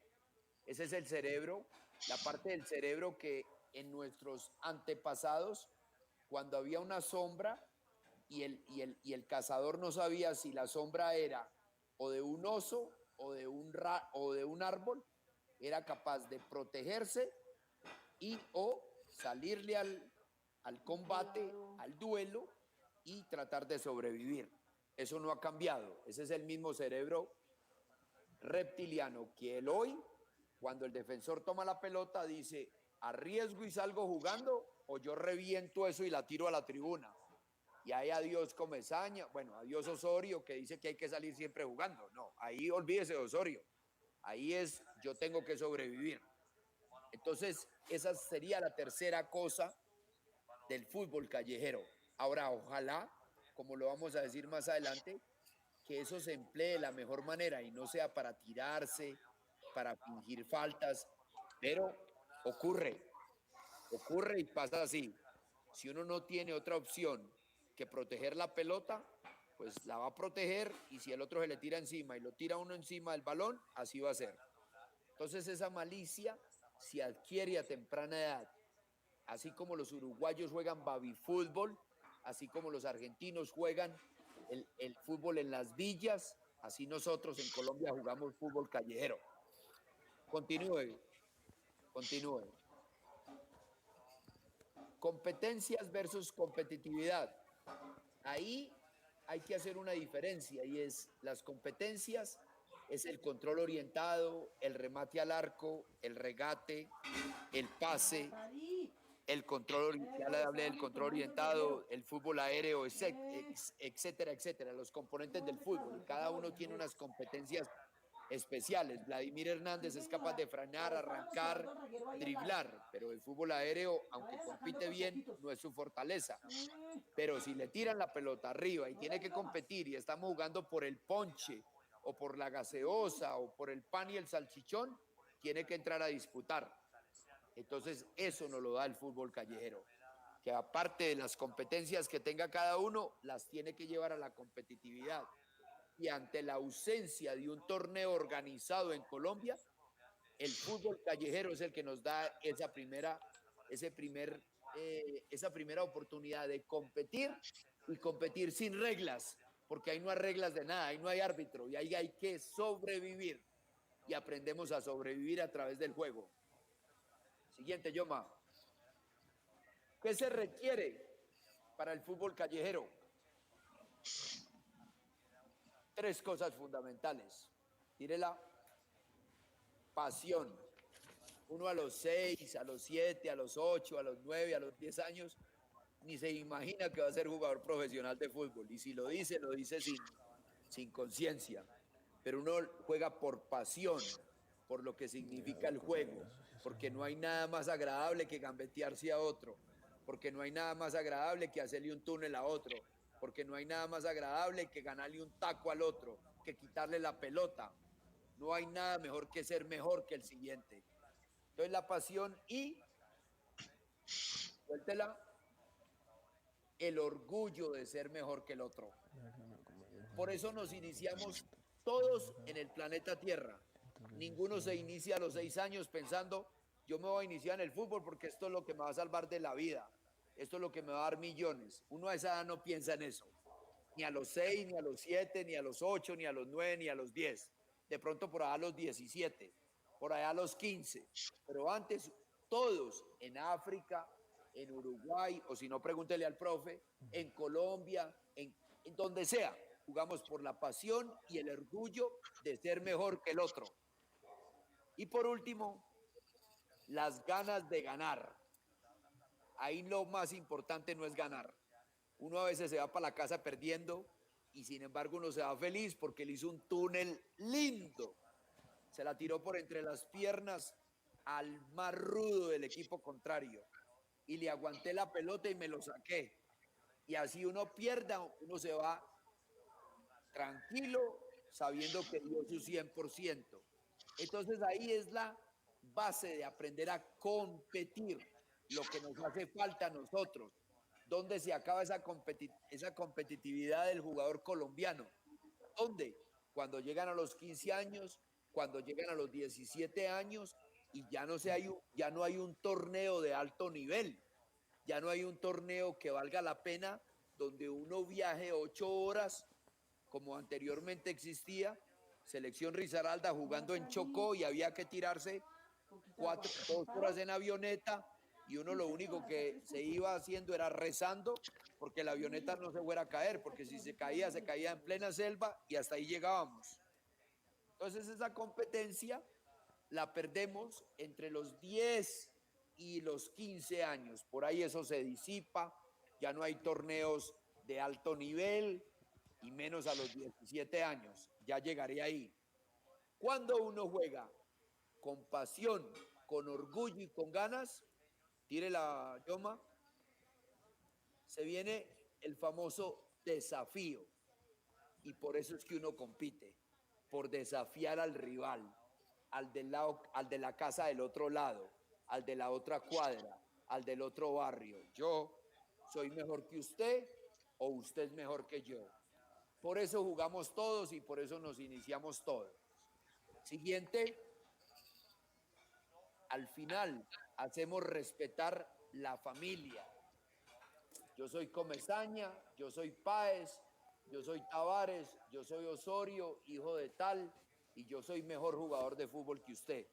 Ese es el cerebro, la parte del cerebro que en nuestros antepasados, cuando había una sombra y el cazador no sabía si la sombra era o de un oso o de un árbol, era capaz de protegerse y o salirle al combate, al duelo y tratar de sobrevivir. Eso no ha cambiado. Ese es el mismo cerebro reptiliano que el hoy, cuando el defensor toma la pelota, dice, arriesgo y salgo jugando o yo reviento eso y la tiro a la tribuna. Y ahí adiós Comesaña, bueno, adiós Osorio, que dice que hay que salir siempre jugando. No, ahí olvídese de Osorio. Ahí es, yo tengo que sobrevivir. Entonces, esa sería la tercera cosa del fútbol callejero. Ahora, ojalá, como lo vamos a decir más adelante, que eso se emplee de la mejor manera y no sea para tirarse, para fingir faltas, pero ocurre y pasa así. Si uno no tiene otra opción que proteger la pelota, pues la va a proteger y si el otro se le tira encima y lo tira uno encima del balón, así va a ser. Entonces esa malicia se adquiere a temprana edad. Así como los uruguayos juegan babifútbol, así como los argentinos juegan el fútbol en las villas, así nosotros en Colombia jugamos fútbol callejero. Continúe. Competencias versus competitividad. Ahí hay que hacer una diferencia y es las competencias, es el control orientado, el remate al arco, el regate, el pase, el control, ya le hablé del control orientado, el fútbol aéreo, etcétera, etcétera, los componentes del fútbol. Y cada uno tiene unas competencias especiales. Vladimir Hernández es capaz de frenar, arrancar, driblar, pero el fútbol aéreo, aunque compite bien, no es su fortaleza. Pero si le tiran la pelota arriba y tiene que competir y estamos jugando por el ponche o por la gaseosa o por el pan y el salchichón, tiene que entrar a disputar. Entonces eso nos lo da el fútbol callejero, que aparte de las competencias que tenga cada uno, las tiene que llevar a la competitividad. Y ante la ausencia de un torneo organizado en Colombia, el fútbol callejero es el que nos da esa primera oportunidad de competir y competir sin reglas, porque ahí no hay reglas de nada, ahí no hay árbitro y ahí hay que sobrevivir y aprendemos a sobrevivir a través del juego. Siguiente, Yoma. ¿Qué se requiere para el fútbol callejero? 3 cosas fundamentales. Tírela. Pasión. Uno a los 6, a los 7, a los 8, a los 9, a los 10 años, ni se imagina que va a ser jugador profesional de fútbol. Y si lo dice sin conciencia. Pero uno juega por pasión, por lo que significa el juego, porque no hay nada más agradable que gambetearse a otro, porque no hay nada más agradable que hacerle un túnel a otro, porque no hay nada más agradable que ganarle un taco al otro, que quitarle la pelota. No hay nada mejor que ser mejor que el siguiente. Entonces la pasión y, suéltela, el orgullo de ser mejor que el otro. Por eso nos iniciamos todos en el planeta Tierra. Ninguno se inicia a los 6 años pensando, yo me voy a iniciar en el fútbol porque esto es lo que me va a salvar de la vida. Esto es lo que me va a dar millones. Uno a esa edad no piensa en eso. Ni a los 6, ni a los 7, ni a los 8, ni a los 9, ni a los 10. De pronto por allá a los 17, por allá a los 15. Pero antes, todos en África, en Uruguay, o si no, pregúntele al profe, en Colombia, en donde sea, jugamos por la pasión y el orgullo de ser mejor que el otro. Y por último, las ganas de ganar. Ahí lo más importante no es ganar. Uno a veces se va para la casa perdiendo y sin embargo uno se va feliz porque le hizo un túnel lindo. Se la tiró por entre las piernas al más rudo del equipo contrario y le aguanté la pelota y me lo saqué. Y así uno pierda, uno se va tranquilo sabiendo que dio su 100%. Entonces ahí es la base de aprender a competir, lo que nos hace falta a nosotros. ¿Dónde se acaba esa competitividad del jugador colombiano? ¿Dónde? Cuando llegan a los 15 años, cuando llegan a los 17 años y ya no hay un torneo de alto nivel, ya no hay un torneo que valga la pena donde uno viaje 8 horas como anteriormente existía, selección Risaralda jugando en Chocó y había que tirarse 2 horas en avioneta y uno lo único que se iba haciendo era rezando porque la avioneta no se fuera a caer, porque si se caía en plena selva y hasta ahí llegábamos. Entonces esa competencia la perdemos entre los 10 y los 15 años, por ahí eso se disipa, ya no hay torneos de alto nivel y menos a los 17 años, ya llegaré ahí. Cuando uno juega con pasión, con orgullo y con ganas, tire la Yoma, se viene el famoso desafío. Y por eso es que uno compite, por desafiar al rival, al de la casa del otro lado, al de la otra cuadra, al del otro barrio. Yo soy mejor que usted o usted es mejor que yo. Por eso jugamos todos y por eso nos iniciamos todos. Siguiente. Al final, hacemos respetar la familia. Yo soy Comesaña, yo soy Páez, yo soy Tavares, yo soy Osorio, hijo de tal, y yo soy mejor jugador de fútbol que usted.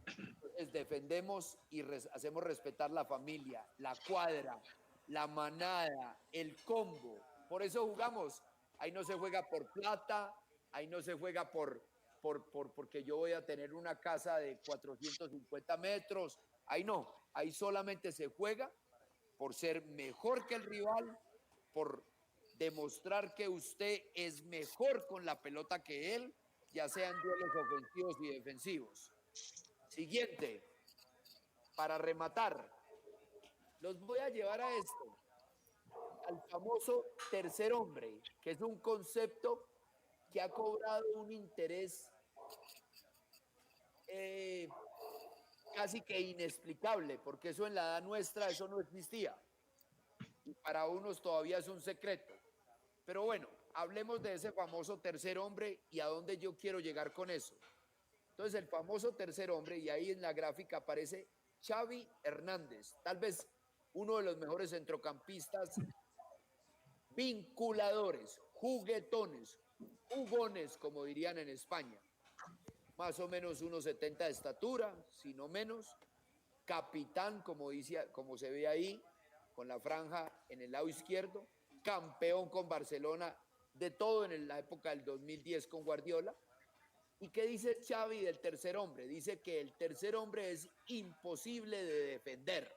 Entonces defendemos y hacemos respetar la familia, la cuadra, la manada, el combo. Por eso jugamos. Ahí no se juega por plata, ahí no se juega porque yo voy a tener una casa de 450 metros. Ahí no, ahí solamente se juega por ser mejor que el rival, por demostrar que usted es mejor con la pelota que él, ya sean duelos ofensivos y defensivos. Siguiente, para rematar, los voy a llevar a esto, al famoso tercer hombre, que es un concepto que ha cobrado un interés casi que inexplicable, porque eso en la edad nuestra, eso no existía. Y para unos todavía es un secreto. Pero bueno, hablemos de ese famoso tercer hombre y a dónde yo quiero llegar con eso. Entonces, el famoso tercer hombre, y ahí en la gráfica aparece Xavi Hernández, tal vez uno de los mejores centrocampistas vinculadores, juguetones, jugones, como dirían en España. Más o menos 1,70 de estatura, si no menos. Capitán, como se ve ahí, con la franja en el lado izquierdo, campeón con Barcelona, de todo en la época del 2010 con Guardiola. ¿Y qué dice Xavi del tercer hombre? Dice que el tercer hombre es imposible de defender.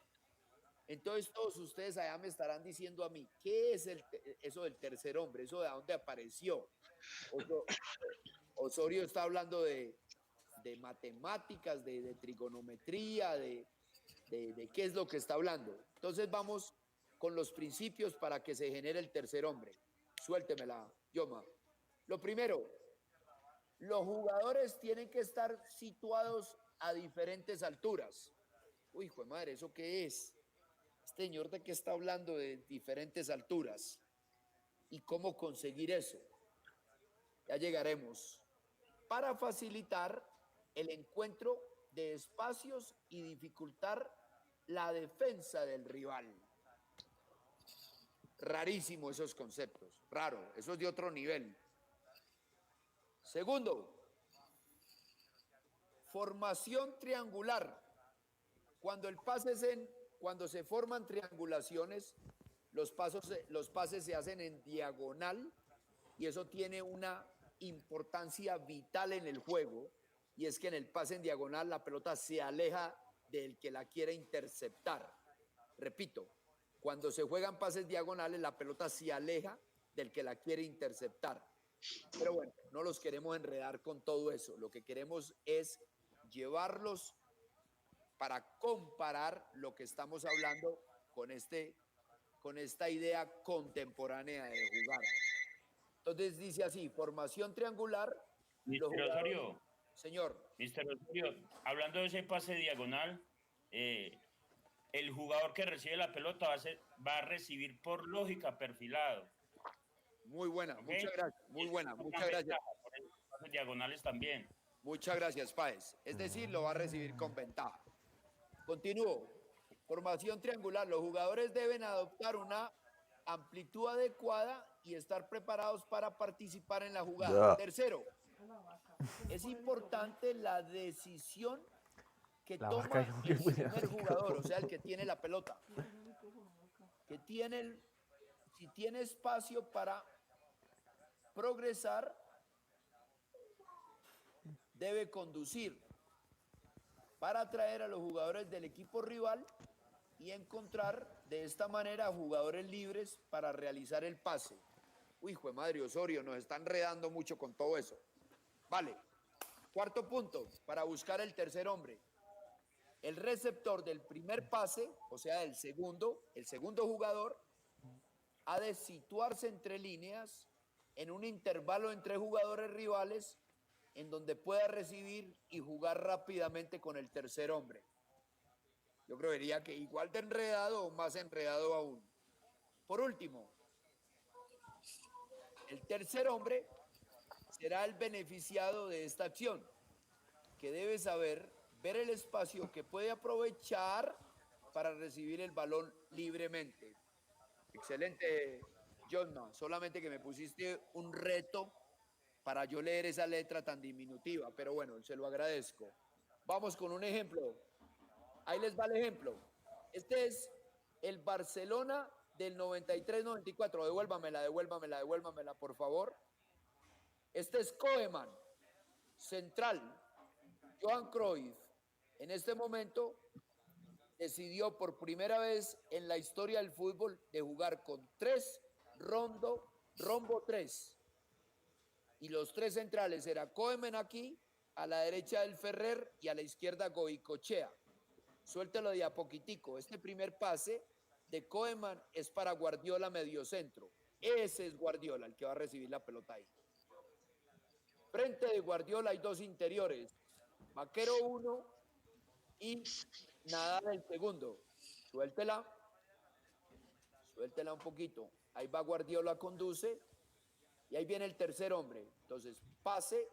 Entonces todos ustedes allá me estarán diciendo a mí, ¿qué es eso del tercer hombre? ¿Eso de dónde apareció? Osorio está hablando de matemáticas, de trigonometría, de qué es lo que está hablando. Entonces vamos con los principios para que se genere el tercer hombre. Suéltemela, Yoma. Lo primero, los jugadores tienen que estar situados a diferentes alturas. Uy, hijo de madre, ¿eso qué es? Este señor de qué está hablando de diferentes alturas y cómo conseguir eso. Ya llegaremos. Para facilitar el encuentro de espacios y dificultar la defensa del rival. Rarísimo esos conceptos, raro, eso es de otro nivel. Segundo, formación triangular. Cuando se forman triangulaciones, los pases se hacen en diagonal y eso tiene una importancia vital en el juego, y es que en el pase en diagonal la pelota se aleja del que la quiere interceptar. Repito, cuando se juegan pases diagonales la pelota se aleja del que la quiere interceptar. Pero bueno, no los queremos enredar con todo eso, lo que queremos es llevarlos para comparar lo que estamos hablando con esta idea contemporánea de jugar. Entonces dice así, formación triangular. Mister Osorio. Señor. Mister Osorio, hablando de ese pase diagonal, el jugador que recibe la pelota va a recibir por lógica perfilado. Muy buena, ¿okay? Muchas gracias. Muy buena, muchas gracias. Por eso, pases diagonales también. Muchas gracias, Páez. Es decir, lo va a recibir con ventaja. Continúo. Formación triangular. Los jugadores deben adoptar una amplitud adecuada y estar preparados para participar en la jugada. Tercero, es importante la decisión que toma el primer jugador, o sea, el que tiene la pelota. Si tiene espacio para progresar, debe conducir para atraer a los jugadores del equipo rival y encontrar de esta manera jugadores libres para realizar el pase. Uy, hijo de madre, Osorio, nos está enredando mucho con todo eso. Vale. Cuarto punto, para buscar el tercer hombre. El receptor del primer pase, o sea, el segundo jugador, ha de situarse entre líneas en un intervalo entre jugadores rivales en donde pueda recibir y jugar rápidamente con el tercer hombre. Yo creería que igual de enredado o más enredado aún. Por último, el tercer hombre será el beneficiado de esta acción, que debe saber ver el espacio que puede aprovechar para recibir el balón libremente. Excelente, Jonna, solamente que me pusiste un reto para yo leer esa letra tan diminutiva, pero bueno, se lo agradezco. Vamos con un ejemplo. Ahí les va el ejemplo. Este es el Barcelona del 93-94. Devuélvamela, por favor. Este es Koeman, central. Johan Cruyff, en este momento, decidió por primera vez en la historia del fútbol de jugar con rombo 3. Y los tres centrales era Koeman aquí, a la derecha del Ferrer y a la izquierda Goicoechea. Suéltelo de a poquitico. Este primer pase de Koeman es para Guardiola mediocentro. Ese es Guardiola, el que va a recibir la pelota ahí. Frente de Guardiola hay dos interiores, Vaquero 1 y Nadal el segundo. Suéltela un poquito. Ahí va Guardiola, conduce y ahí viene el tercer hombre. Entonces, pase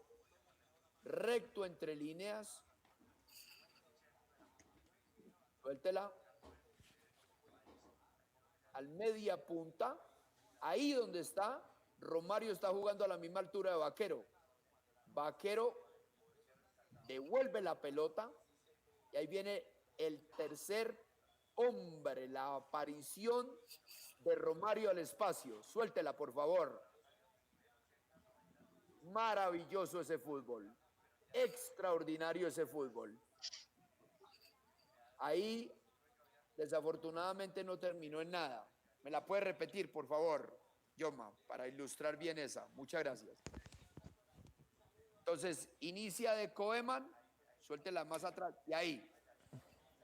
recto entre líneas. Suéltela. Al media punta. Ahí donde está, Romario está jugando a la misma altura de Vaquero. Vaquero devuelve la pelota y ahí viene el tercer Hombre, la aparición de Romario al espacio. Suéltela, por favor. Maravilloso ese fútbol. Extraordinario ese fútbol. Ahí, desafortunadamente, no terminó en nada. ¿Me la puede repetir, por favor, Yoma, para ilustrar bien esa? Muchas gracias. Entonces, inicia de Koeman, suéltela más atrás, y ahí,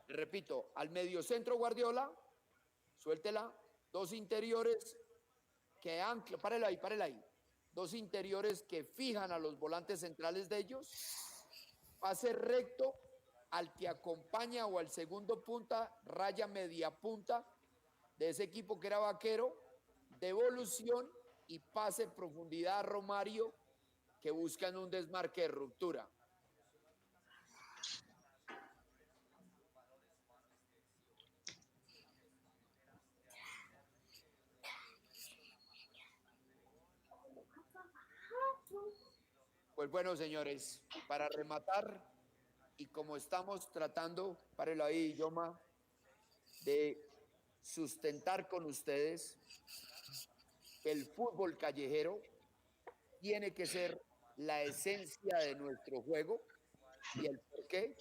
repito, al mediocentro Guardiola, suéltela, dos interiores que anclan, párela ahí, dos interiores que fijan a los volantes centrales de ellos, pase recto al que acompaña o al segundo punta, raya media punta de ese equipo que era Vaquero, devolución y pase en profundidad a Romario, que buscan un desmarque de ruptura. Pues bueno, señores, para rematar, y como estamos tratando, párelo ahí, Yoma, de sustentar con ustedes que el fútbol callejero tiene que ser la esencia de nuestro juego y el por qué.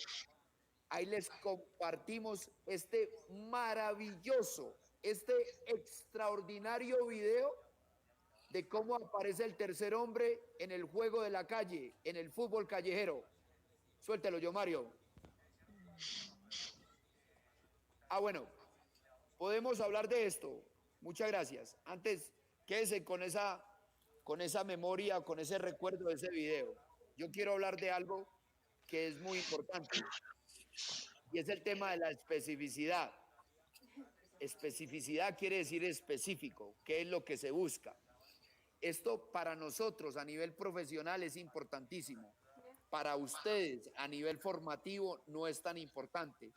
Ahí les compartimos este maravilloso, este extraordinario video de cómo aparece el tercer hombre en el juego de la calle, en el fútbol callejero. Suéltelo, yo, Mario. Bueno, podemos hablar de esto. Muchas gracias. Antes, quédese con esa memoria, con ese recuerdo de ese video. Yo quiero hablar de algo que es muy importante y es el tema de la especificidad. Especificidad quiere decir específico, ¿qué es lo que se busca? Esto para nosotros a nivel profesional es importantísimo. Para ustedes a nivel formativo no es tan importante,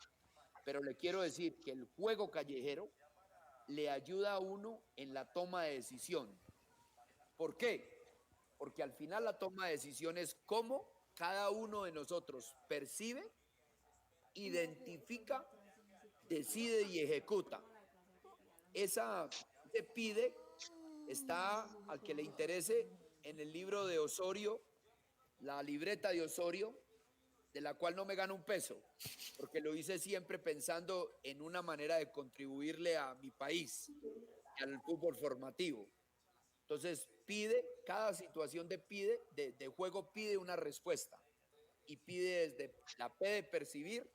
pero le quiero decir que el juego callejero le ayuda a uno en la toma de decisión. ¿Por qué? Porque al final la toma de decisión es cómo cada uno de nosotros percibe, identifica, decide y ejecuta. Ese pide está, al que le interese, en el libro de Osorio, la libreta de Osorio, de la cual no me gano un peso, porque lo hice siempre pensando en una manera de contribuirle a mi país y al fútbol formativo. Entonces pide, cada situación de juego pide una respuesta y pide desde la P de percibir,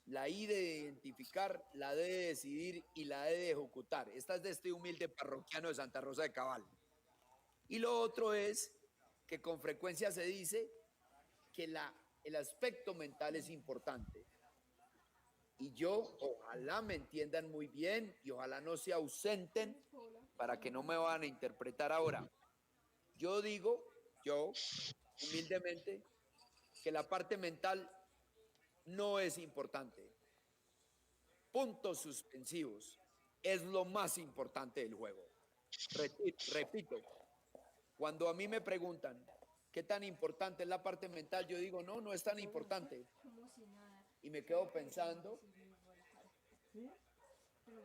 la I de identificar, la D de decidir y la E de ejecutar. Esta es de este humilde parroquiano de Santa Rosa de Cabal. Y lo otro es que con frecuencia se dice que el aspecto mental es importante. Y yo, ojalá me entiendan muy bien y ojalá no se ausenten para que no me van a interpretar ahora. Yo digo, humildemente, que la parte mental no es importante. Puntos suspensivos es lo más importante del juego. Repito, cuando a mí me preguntan qué tan importante es la parte mental, yo digo, no es tan importante. Y me quedo pensando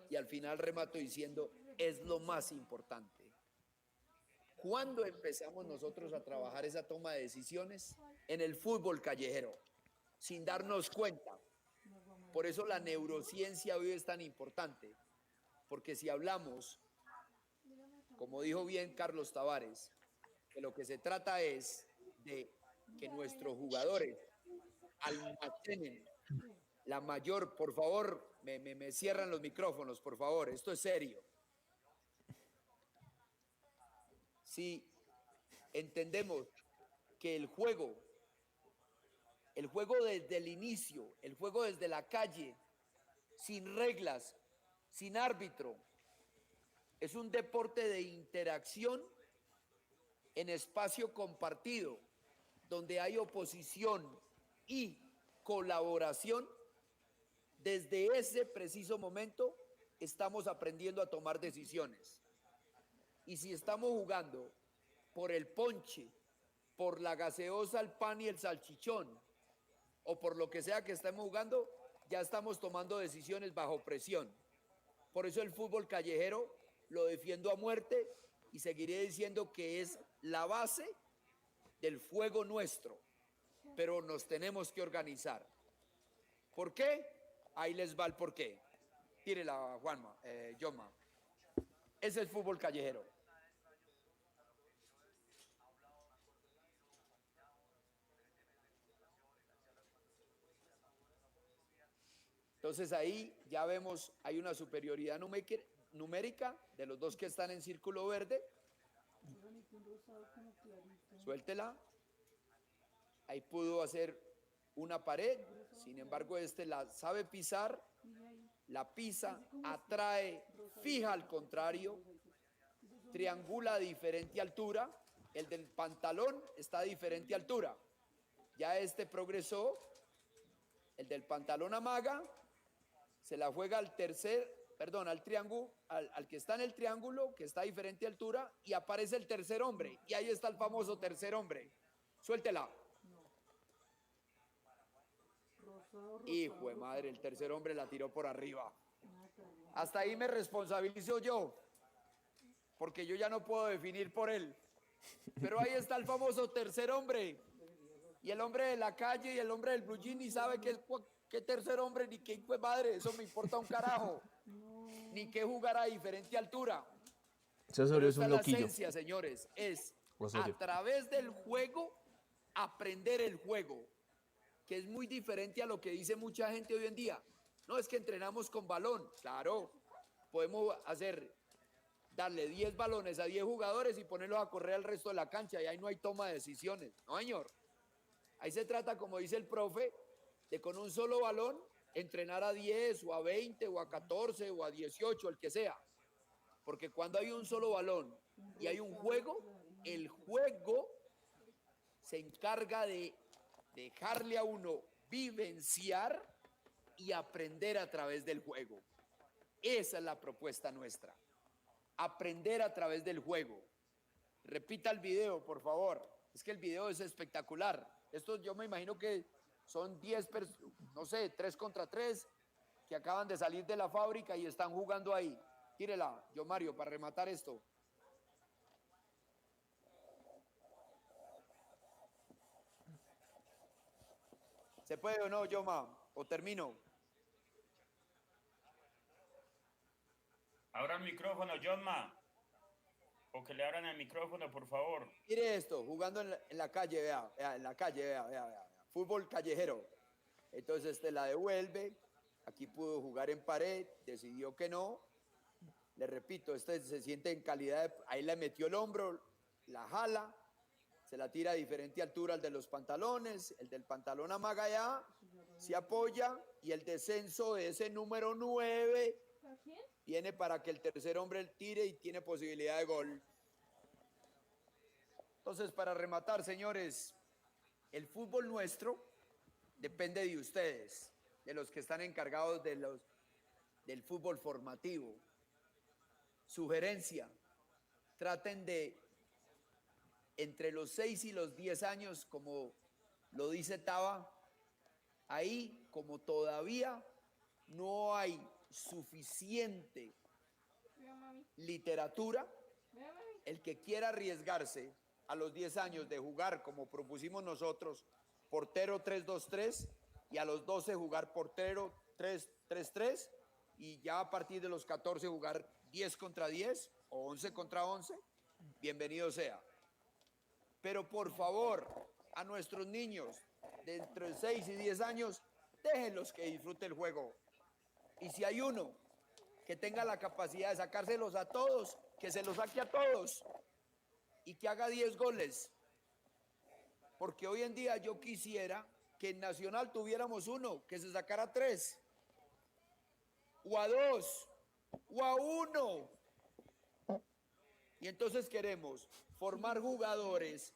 y al final remato diciendo, es lo más importante. ¿Cuándo empezamos nosotros a trabajar esa toma de decisiones? En el fútbol callejero, sin darnos cuenta. Por eso la neurociencia hoy es tan importante, porque si hablamos, como dijo bien Carlos Tavares, que lo que se trata es de que nuestros jugadores almacenen la mayor, por favor, me cierran los micrófonos, por favor, esto es serio. Si entendemos que el juego desde el inicio, el juego desde la calle, sin reglas, sin árbitro, es un deporte de interacción en espacio compartido, donde hay oposición y colaboración. Desde ese preciso momento estamos aprendiendo a tomar decisiones. Y si estamos jugando por el ponche, por la gaseosa, el pan y el salchichón, o por lo que sea que estemos jugando, ya estamos tomando decisiones bajo presión. Por eso el fútbol callejero lo defiendo a muerte y seguiré diciendo que es la base del juego nuestro. Pero nos tenemos que organizar. ¿Por qué? Ahí les va el por qué. Tírela, Juanma, Yoma. Es el fútbol callejero. Entonces ahí ya vemos, hay una superioridad numérica de los dos que están en círculo verde. Suéltela. Ahí pudo hacer una pared, sin embargo este la sabe pisar, la pisa, atrae, fija al contrario, triangula a diferente altura, el del pantalón está a diferente altura. Ya este progresó, el del pantalón amaga, se la juega al al triángulo, al que está en el triángulo, que está a diferente altura, y aparece el tercer hombre, y ahí está el famoso tercer hombre. Suéltela. Hijo de madre, el tercer hombre la tiró por arriba. Hasta ahí me responsabilizo yo, porque yo ya no puedo definir por él. Pero ahí está el famoso tercer hombre. Y el hombre de la calle y el hombre del blue jean ni sabe qué tercer hombre, ni qué hijo de madre, eso me importa un carajo. Ni qué jugar a diferente altura. Eso es un loquillo. La esencia, señores, es a través del juego aprender el juego, que es muy diferente a lo que dice mucha gente hoy en día. No, es que entrenamos con balón. Claro, podemos darle 10 balones a 10 jugadores y ponerlos a correr al resto de la cancha y ahí no hay toma de decisiones. No, señor. Ahí se trata, como dice el profe, de con un solo balón entrenar a 10 o a 20 o a 14 o a 18, el que sea. Porque cuando hay un solo balón y hay un juego, el juego se encarga de dejarle a uno vivenciar y aprender a través del juego. Esa es la propuesta nuestra. Aprender a través del juego. Repita el video, por favor. Es que el video es espectacular. Esto yo me imagino que son 10, no sé, 3 contra 3 que acaban de salir de la fábrica y están jugando ahí. Tírela, yo Mario, para rematar esto. ¿Se puede o no, Yoma? ¿O termino? Abra el micrófono, Jonma. O que le abran el micrófono, por favor. Mire esto, jugando en la calle, vea, en la calle, vea. Fútbol callejero. Entonces la devuelve. Aquí pudo jugar en pared, decidió que no. Le repito, se siente en calidad ahí le metió el hombro, la jala, se la tira a diferente altura al de los pantalones, el del pantalón amaga ya, se apoya y el descenso de ese número 9 viene para que el tercer hombre tire y tiene posibilidad de gol. Entonces, para rematar, señores, el fútbol nuestro depende de ustedes, de los que están encargados del fútbol formativo. Sugerencia, traten de, entre los 6 y los 10 años, como lo dice Taba, ahí como todavía no hay suficiente literatura, el que quiera arriesgarse a los 10 años de jugar como propusimos nosotros, portero 3-2-3, y a los 12 jugar portero 3-3-3, y ya a partir de los 14 jugar 10 contra 10 o 11 contra 11, bienvenido sea. Pero por favor, a nuestros niños de entre 6 y 10 años, déjenlos que disfruten el juego. Y si hay uno que tenga la capacidad de sacárselos a todos, que se los saque a todos y que haga 10 goles. Porque hoy en día yo quisiera que en Nacional tuviéramos uno, que se sacara 3, o a 2, o a 1. Y entonces queremos formar jugadores.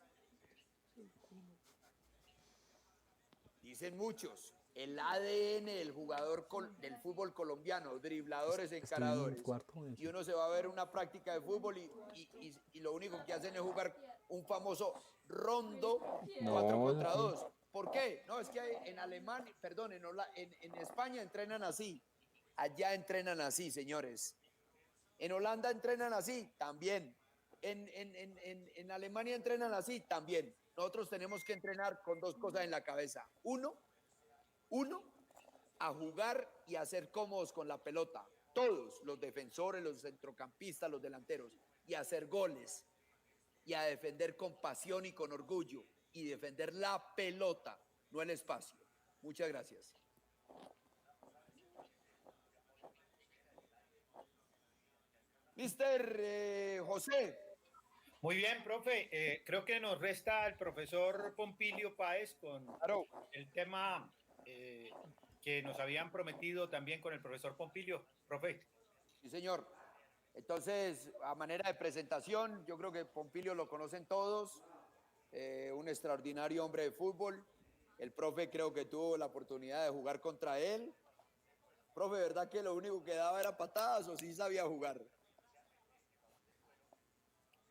Dicen muchos, el ADN del jugador del fútbol colombiano, dribladores, encaradores. Y uno se va a ver una práctica de fútbol y lo único que hacen es jugar un famoso rondo 4 contra 2. ¿Por qué? No, es que en Alemania, perdón, en España entrenan así. Allá entrenan así, señores. En Holanda entrenan así, también. En Alemania entrenan así, también. Nosotros tenemos que entrenar con dos cosas en la cabeza. Uno, a jugar y a ser cómodos con la pelota. Todos, los defensores, los centrocampistas, los delanteros. Y a hacer goles. Y a defender con pasión y con orgullo. Y defender la pelota, no el espacio. Muchas gracias. Mister José. Muy bien, profe. Creo que nos resta el profesor Pompilio Páez con el tema que nos habían prometido también con el profesor Pompilio. Profe. Sí, señor. Entonces, a manera de presentación, yo creo que Pompilio lo conocen todos, un extraordinario hombre de fútbol. El profe creo que tuvo la oportunidad de jugar contra él. Profe, ¿verdad que lo único que daba era patadas o sí sabía jugar?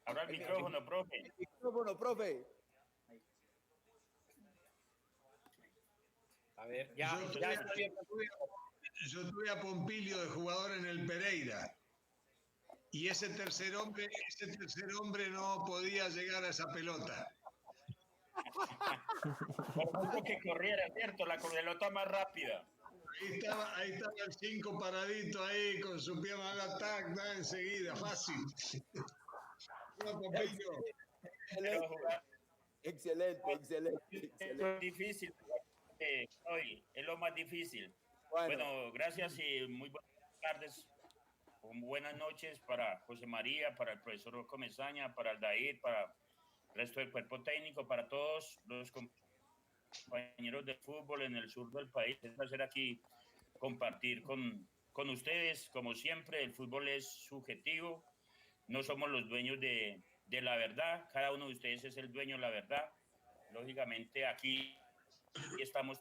Ahora el micrófono, profe. El micrófono, profe. A ver, yo tuve a Pompilio de jugador en el Pereira. Y ese tercer hombre no podía llegar a esa pelota. Por mucho que corriera, ¿cierto? La pelota más rápida. Ahí estaba el 5 paradito ahí con su pierna al ataque, enseguida, fácil. Excelente. Es difícil. Hoy es lo más difícil. Bueno, gracias y muy buenas tardes. Buenas noches para José María, para el profesor Comesaña, para Aldair, para el resto del cuerpo técnico, para todos los compañeros de fútbol en el sur del país. Es un placer aquí compartir con ustedes. Como siempre, el fútbol es subjetivo. No somos los dueños de la verdad. Cada uno de ustedes es el dueño de la verdad. Lógicamente, aquí estamos...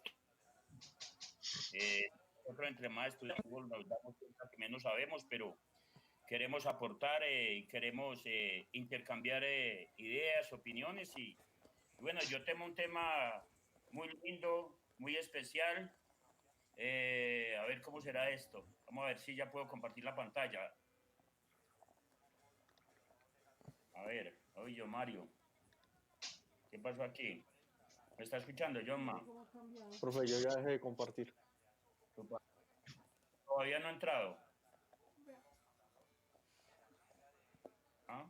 nosotros entre más estudiamos, nos damos cuenta que menos sabemos, pero queremos aportar, queremos intercambiar ideas, opiniones y bueno, yo tengo un tema muy lindo, muy especial. A ver cómo será esto. Vamos a ver si ya puedo compartir la pantalla. A ver, oye yo, Mario. ¿Qué pasó aquí? ¿Me está escuchando, Jonma? Profe, yo ya dejé de compartir. Todavía no ha entrado. ¿Ah?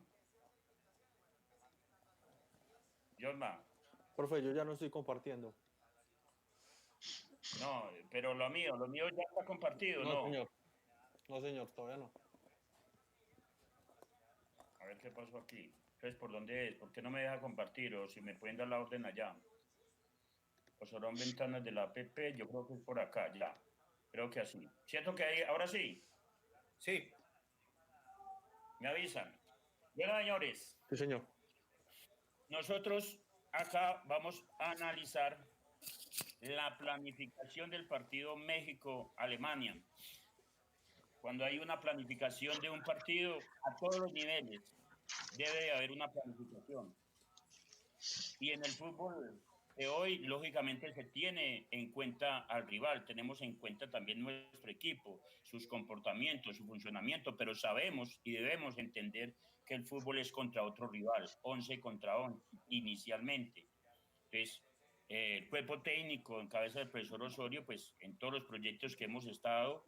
Jonma. Profe, yo ya no estoy compartiendo. No, pero lo mío ya está compartido, ¿no? Señor. No, señor, todavía no. A ver qué pasó aquí. Entonces, ¿por dónde es? ¿Por qué no me deja compartir? O si me pueden dar la orden allá. Pues son ventanas de la app, yo creo que es por acá, ya. Creo que así. ¿Cierto que ahí, ahora sí? Sí. Me avisan. Bueno, señores. Sí, señor. Nosotros acá vamos a analizar la planificación del partido México-Alemania. Cuando hay una planificación de un partido a todos los niveles, debe de haber una planificación. Y en el fútbol de hoy, lógicamente, se tiene en cuenta al rival, tenemos en cuenta también nuestro equipo, sus comportamientos, su funcionamiento, pero sabemos y debemos entender que el fútbol es contra otro rival, 11 contra 11, inicialmente. Entonces, el cuerpo técnico en cabeza del profesor Osorio, pues en todos los proyectos que hemos estado,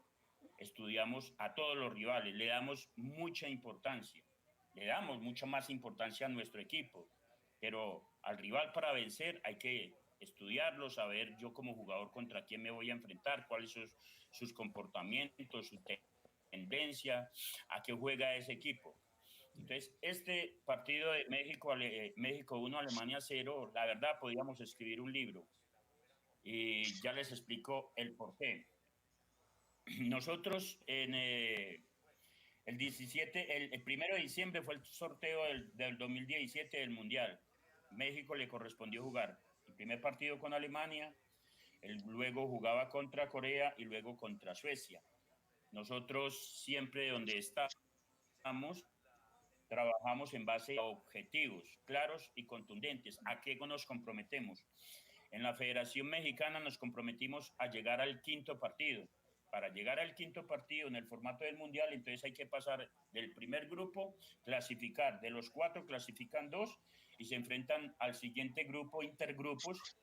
estudiamos a todos los rivales, le damos mucha importancia, le damos mucha más importancia a nuestro equipo, pero al rival para vencer hay que estudiarlo, saber yo como jugador contra quién me voy a enfrentar, cuáles son sus comportamientos, su tendencia, a qué juega ese equipo. Entonces, este partido de México 1, Alemania 0, la verdad podíamos escribir un libro y ya les explico el porqué. Nosotros en el 1 de diciembre fue el sorteo del 2017 del Mundial. México le correspondió jugar el primer partido con Alemania, luego jugaba contra Corea y luego contra Suecia. Nosotros siempre donde estamos trabajamos en base a objetivos claros y contundentes. ¿A qué nos comprometemos? En la Federación Mexicana nos comprometimos a llegar al 5.º partido. para llegar al quinto partido en el formato del Mundial, entonces hay que pasar del primer grupo, clasificar, de los 4 clasifican 2 y se enfrentan al siguiente grupo, intergrupos,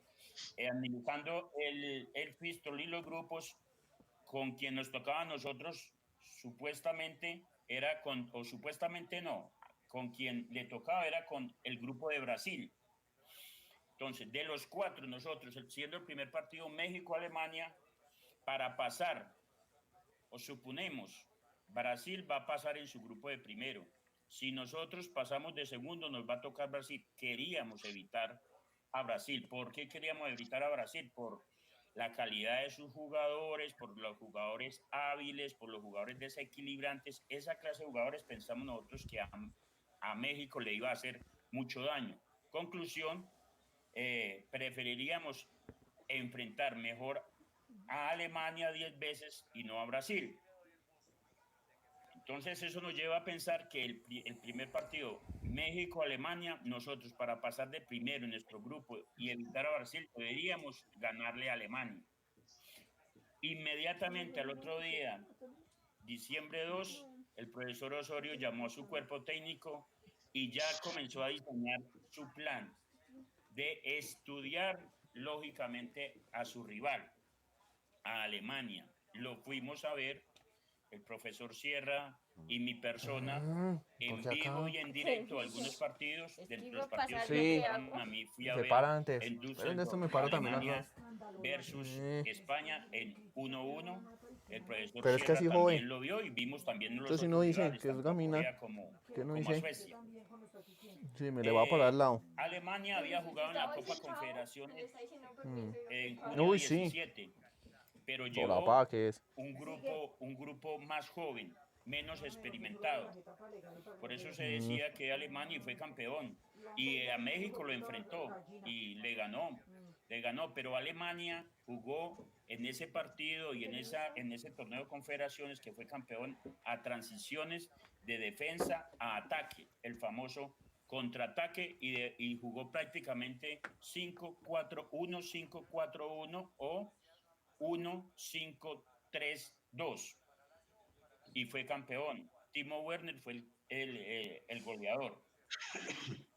analizando el fixture y los grupos con quien nos tocaba a nosotros, supuestamente era con, o supuestamente no, con quien le tocaba era con el grupo de Brasil. Entonces, de los 4 nosotros, siendo el primer partido México-Alemania, para pasar, o suponemos, Brasil va a pasar en su grupo de primero. Si nosotros pasamos de segundo, nos va a tocar Brasil. Queríamos evitar a Brasil. ¿Por qué queríamos evitar a Brasil? Por la calidad de sus jugadores, por los jugadores hábiles, por los jugadores desequilibrantes. Esa clase de jugadores pensamos nosotros que a México le iba a hacer mucho daño. Conclusión, preferiríamos enfrentar mejor a Alemania 10 veces y no a Brasil. Entonces eso nos lleva a pensar que el primer partido México-Alemania, nosotros para pasar de primero en nuestro grupo y evitar a Brasil, deberíamos ganarle a Alemania. Inmediatamente al otro día, diciembre 2, el profesor Osorio llamó a su cuerpo técnico y ya comenzó a diseñar su plan de estudiar lógicamente a su rival, a Alemania. Lo fuimos a ver, el profesor Sierra y mi persona, en vivo y en directo, algunos partidos, de los partidos Sí. a mí fui a Se ver para antes. en Pero en esto Düsseldorf, me paro también Alemania atrás. versus España en 1-1. El profesor Pero es que Sierra así, también joven. lo vio y vimos también los Entonces si otros no dice rivales, que es tanto a Gamina, Corea ¿qué no como a dice? Suecia. Sí, me le va a parar al lado. Alemania había jugado en la Copa Confederaciones en junio Uy, sí. 17, pero Solapa, llevó que es. un grupo más joven, menos experimentado. Por eso se decía que Alemania fue campeón y a México lo enfrentó y le ganó, pero Alemania jugó en ese partido y en ese torneo de confederaciones que fue campeón a transiciones de defensa a ataque, el famoso contraataque y jugó prácticamente 5-4-1, 5-4-1 o 1-5-3-2 y fue campeón. Timo Werner fue el goleador.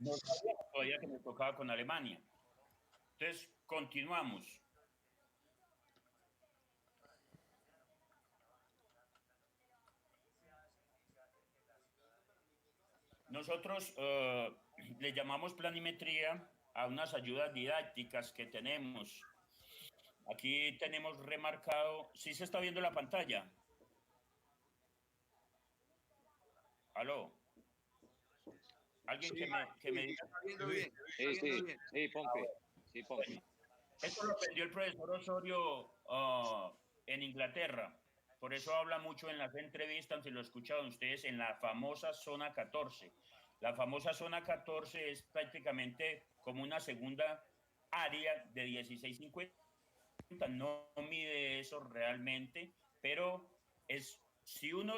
No sabía todavía que me tocaba con Alemania. Entonces, continuamos. Nosotros le llamamos planimetría a unas ayudas didácticas que tenemos. Aquí tenemos remarcado, ¿sí se está viendo la pantalla? ¿Aló? ¿Alguien que me diga? Sí, Pompe. Sí, Pompe. Esto lo aprendió el profesor Osorio en Inglaterra. Por eso habla mucho en las entrevistas, si lo escucharon ustedes, en la famosa zona 14. La famosa zona 14 es prácticamente como una segunda área de 16-50. No mide eso realmente, pero es si uno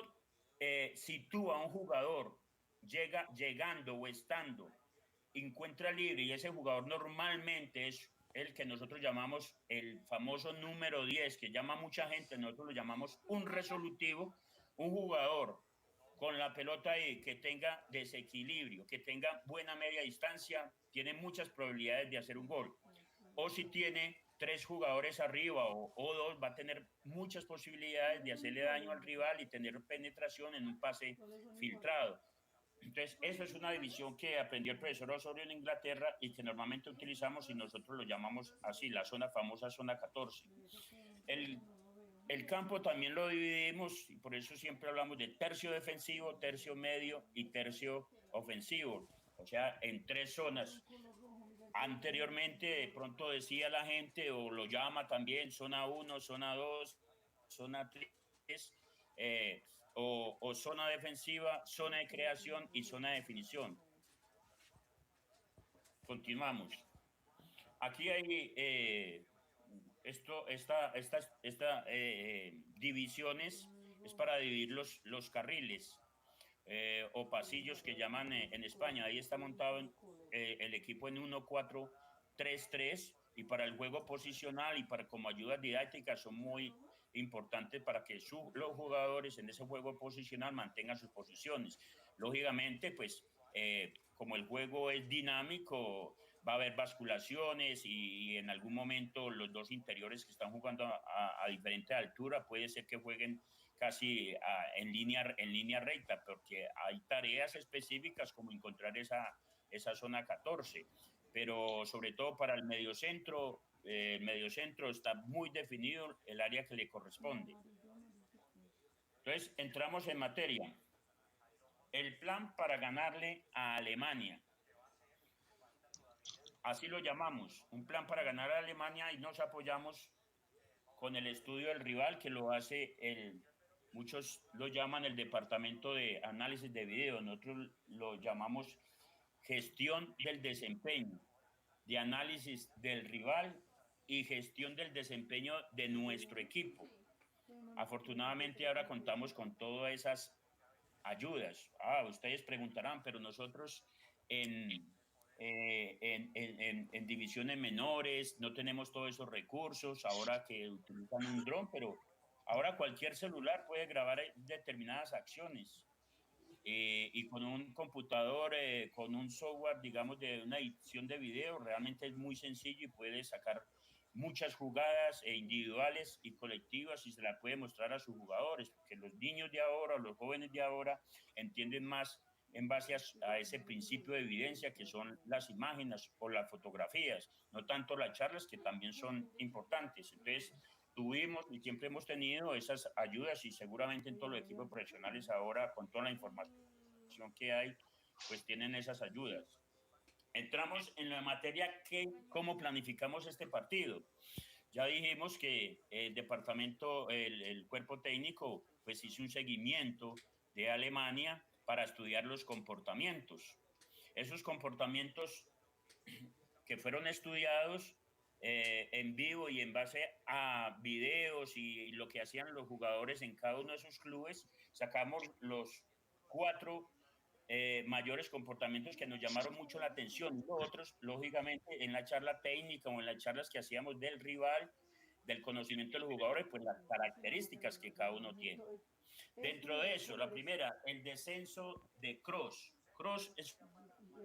sitúa a un jugador llegando o estando, encuentra libre y ese jugador normalmente es el que nosotros llamamos el famoso número 10, que llama mucha gente, nosotros lo llamamos un resolutivo, un jugador con la pelota ahí que tenga desequilibrio, que tenga buena media distancia, tiene muchas probabilidades de hacer un gol. O si tiene 3 jugadores arriba o 2, va a tener muchas posibilidades de hacerle daño al rival y tener penetración en un pase filtrado. Entonces, eso es una división que aprendió el profesor Osorio en Inglaterra y que normalmente utilizamos y nosotros lo llamamos así, la famosa zona 14. El campo también lo dividimos y por eso siempre hablamos de tercio defensivo, tercio medio y tercio ofensivo, o sea, en 3 zonas. Anteriormente, de pronto decía la gente, o lo llama también, zona 1, zona 2, zona 3, o zona defensiva, zona de creación y zona de definición. Continuamos. Aquí hay estas divisiones, es para dividir los carriles o pasillos que llaman en España. Ahí está montado el equipo en 1-4-3-3 y para el juego posicional y para como ayudas didácticas son muy importante para que los jugadores en ese juego posicional mantengan sus posiciones. Lógicamente, pues como el juego es dinámico, va a haber basculaciones y en algún momento los dos interiores que están jugando a diferente altura puede ser que jueguen casi en línea recta, porque hay tareas específicas como encontrar esa zona 14, pero sobre todo para el mediocentro está muy definido el área que le corresponde. Entonces, entramos en materia. El plan para ganarle a Alemania. Así lo llamamos, un plan para ganar a Alemania, y nos apoyamos con el estudio del rival, que lo hace muchos lo llaman el departamento de análisis de video, nosotros lo llamamos gestión del desempeño, de análisis del rival y gestión del desempeño de nuestro equipo. Afortunadamente ahora contamos con todas esas ayudas. Ustedes preguntarán, pero nosotros en divisiones menores no tenemos todos esos recursos, ahora que utilizan un dron, pero ahora cualquier celular puede grabar determinadas acciones. Y con un computador, con un software, digamos, de una edición de video, realmente es muy sencillo y puede sacar muchas jugadas individuales y colectivas, y se la puede mostrar a sus jugadores, porque los niños de ahora, los jóvenes de ahora, entienden más en base a ese principio de evidencia que son las imágenes o las fotografías, no tanto las charlas, que también son importantes. Entonces, tuvimos y siempre hemos tenido esas ayudas, y seguramente en todos los equipos profesionales ahora, con toda la información que hay, pues tienen esas ayudas. Entramos en la materia cómo planificamos este partido. Ya dijimos que el departamento, el cuerpo técnico, pues hizo un seguimiento de Alemania para estudiar los comportamientos. Esos comportamientos que fueron estudiados en vivo y en base a videos y lo que hacían los jugadores en cada uno de esos clubes, sacamos los 4 mayores comportamientos que nos llamaron mucho la atención. Y los otros, lógicamente, en la charla técnica o en las charlas que hacíamos del rival, del conocimiento de los jugadores, pues las características que cada uno tiene. Dentro de eso, la primera, el descenso de Kroos. Kroos es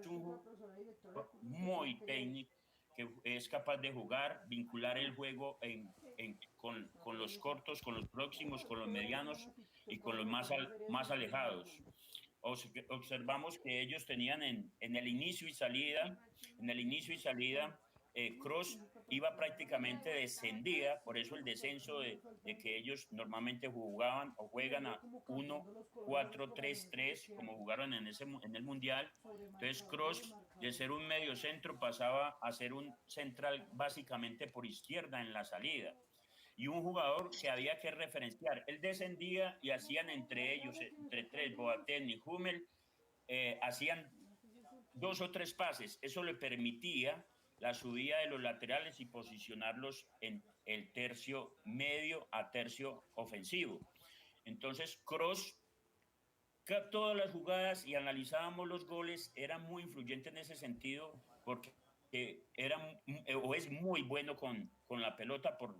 un jugador muy técnico, que es capaz de jugar, vincular el juego con los cortos, con los próximos, con los medianos y con los más alejados. Observamos que ellos tenían en el inicio y salida, Kroos iba prácticamente descendida, por eso el descenso de que ellos normalmente jugaban o juegan a 1-4-3-3, como jugaron en el Mundial. Entonces Kroos, de ser un medio centro, pasaba a ser un central básicamente por izquierda en la salida. Y un jugador que había que referenciar. Él descendía y hacían entre ellos, entre tres, Boateng y Hummel, hacían 2 o 3 pases. Eso le permitía la subida de los laterales y posicionarlos en el tercio medio a tercio ofensivo. Entonces, Kroos, todas las jugadas, y analizábamos los goles, era muy influyente en ese sentido, porque es muy bueno con la pelota por